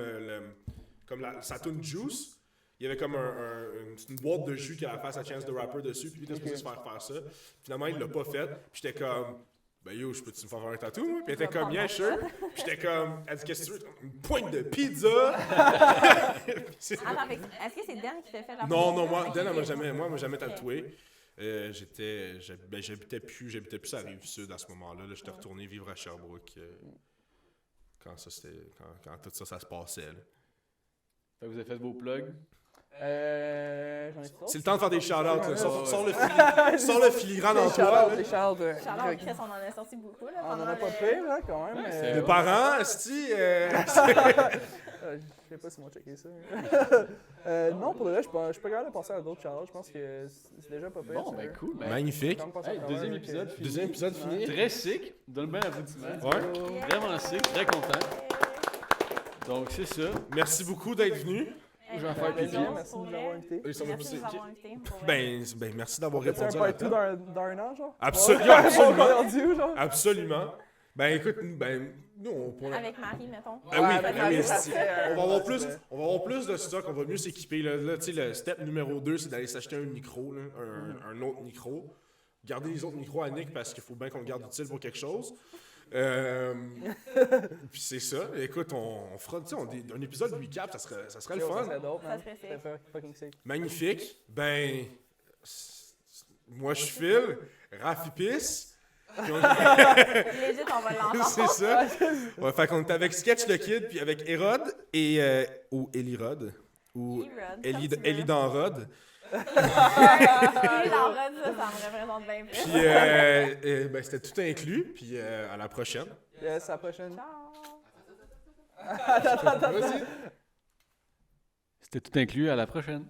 sa tune Juice. Il y avait comme une boîte de jus qui a la face à Chance the Rapper dessus, puis il était supposé se faire ça. Finalement, il l'a pas fait, puis j'étais comme, ben yo, je peux-tu me faire un tatou, moi? Puis elle était comme, yeah, sure. Puis j'étais comme, elle dit, qu'est-ce que tu veux? Une pointe de pizza! Attends, est-ce que c'est Dan qui t'a fait la Non, première? moi, Ok, Dan, elle ok. m'a jamais tatoué. J'habitais plus à Rive-Sud à ce moment-là. Là, j'étais retourné vivre à Sherbrooke quand tout ça se passait. Là. Fait que vous avez fait vos plugs. J'en ai C'est le temps de faire des shout-outs. là. Sors le filigrane en toi. Charles, là. c'est Charles. Charlotte, Chris, on en a sorti beaucoup. Là, On en pendant a pas le- pire, hein, quand même. c'est Mes Ouais. parents, esti, Je sais pas si moi checker ça. Non, pour le reste, je suis pas capable de passer à d'autres Charles. Je pense que c'est déjà pas pire. Bon, ben cool. Ben, magnifique. hey, deuxième épisode fini. Deuxième épisode fini. Très sick. Donne bien l'applaudissement. Ouais. Vraiment sick. Très content. Donc, c'est ça. Merci beaucoup d'être venu. Je vais en faire pipi. Merci de nous avoir invités. Ils sont Merci de poussés. nous avoir invités. pour vrai. Ben, merci d'avoir C'est un répondu à la part 2 table. d'un an, genre? Absolument. Ouais, Absolument. on est rendu où, genre? Absolument. Ben, écoute, nous, on pourrait... Avec Marie, mettons. Ah oui, Ouais, ben ben, oui, ça esti. serait, On va avoir plus de stock, on va mieux s'équiper. Là, tu sais, le step numéro 2, c'est d'aller s'acheter un micro, là, un autre micro. Garder les autres micros à Nick parce qu'il faut bien qu'on le garde utile pour quelque chose. Puis c'est ça. Écoute, on fera un épisode 8 cap, ça serait le Ça fun. serait dope, Ça man. serait sick. Ça serait fucking sick. Magnifique. Ben, moi je file, Rafi pisse. Puis on- Legit, on va l'entendre. c'est ça. Ouais, fait qu'on est avec Sketch le Kid, puis avec Hérode, ou Elirod, ou Erod, Eli comme tu veux. Danrod. Lui, la rod, ça me représente bien plus. Puis ben, c'était tout inclus, puis à la prochaine. Yes, à la prochaine. Ciao! Vas-y. C'était tout inclus. À la prochaine.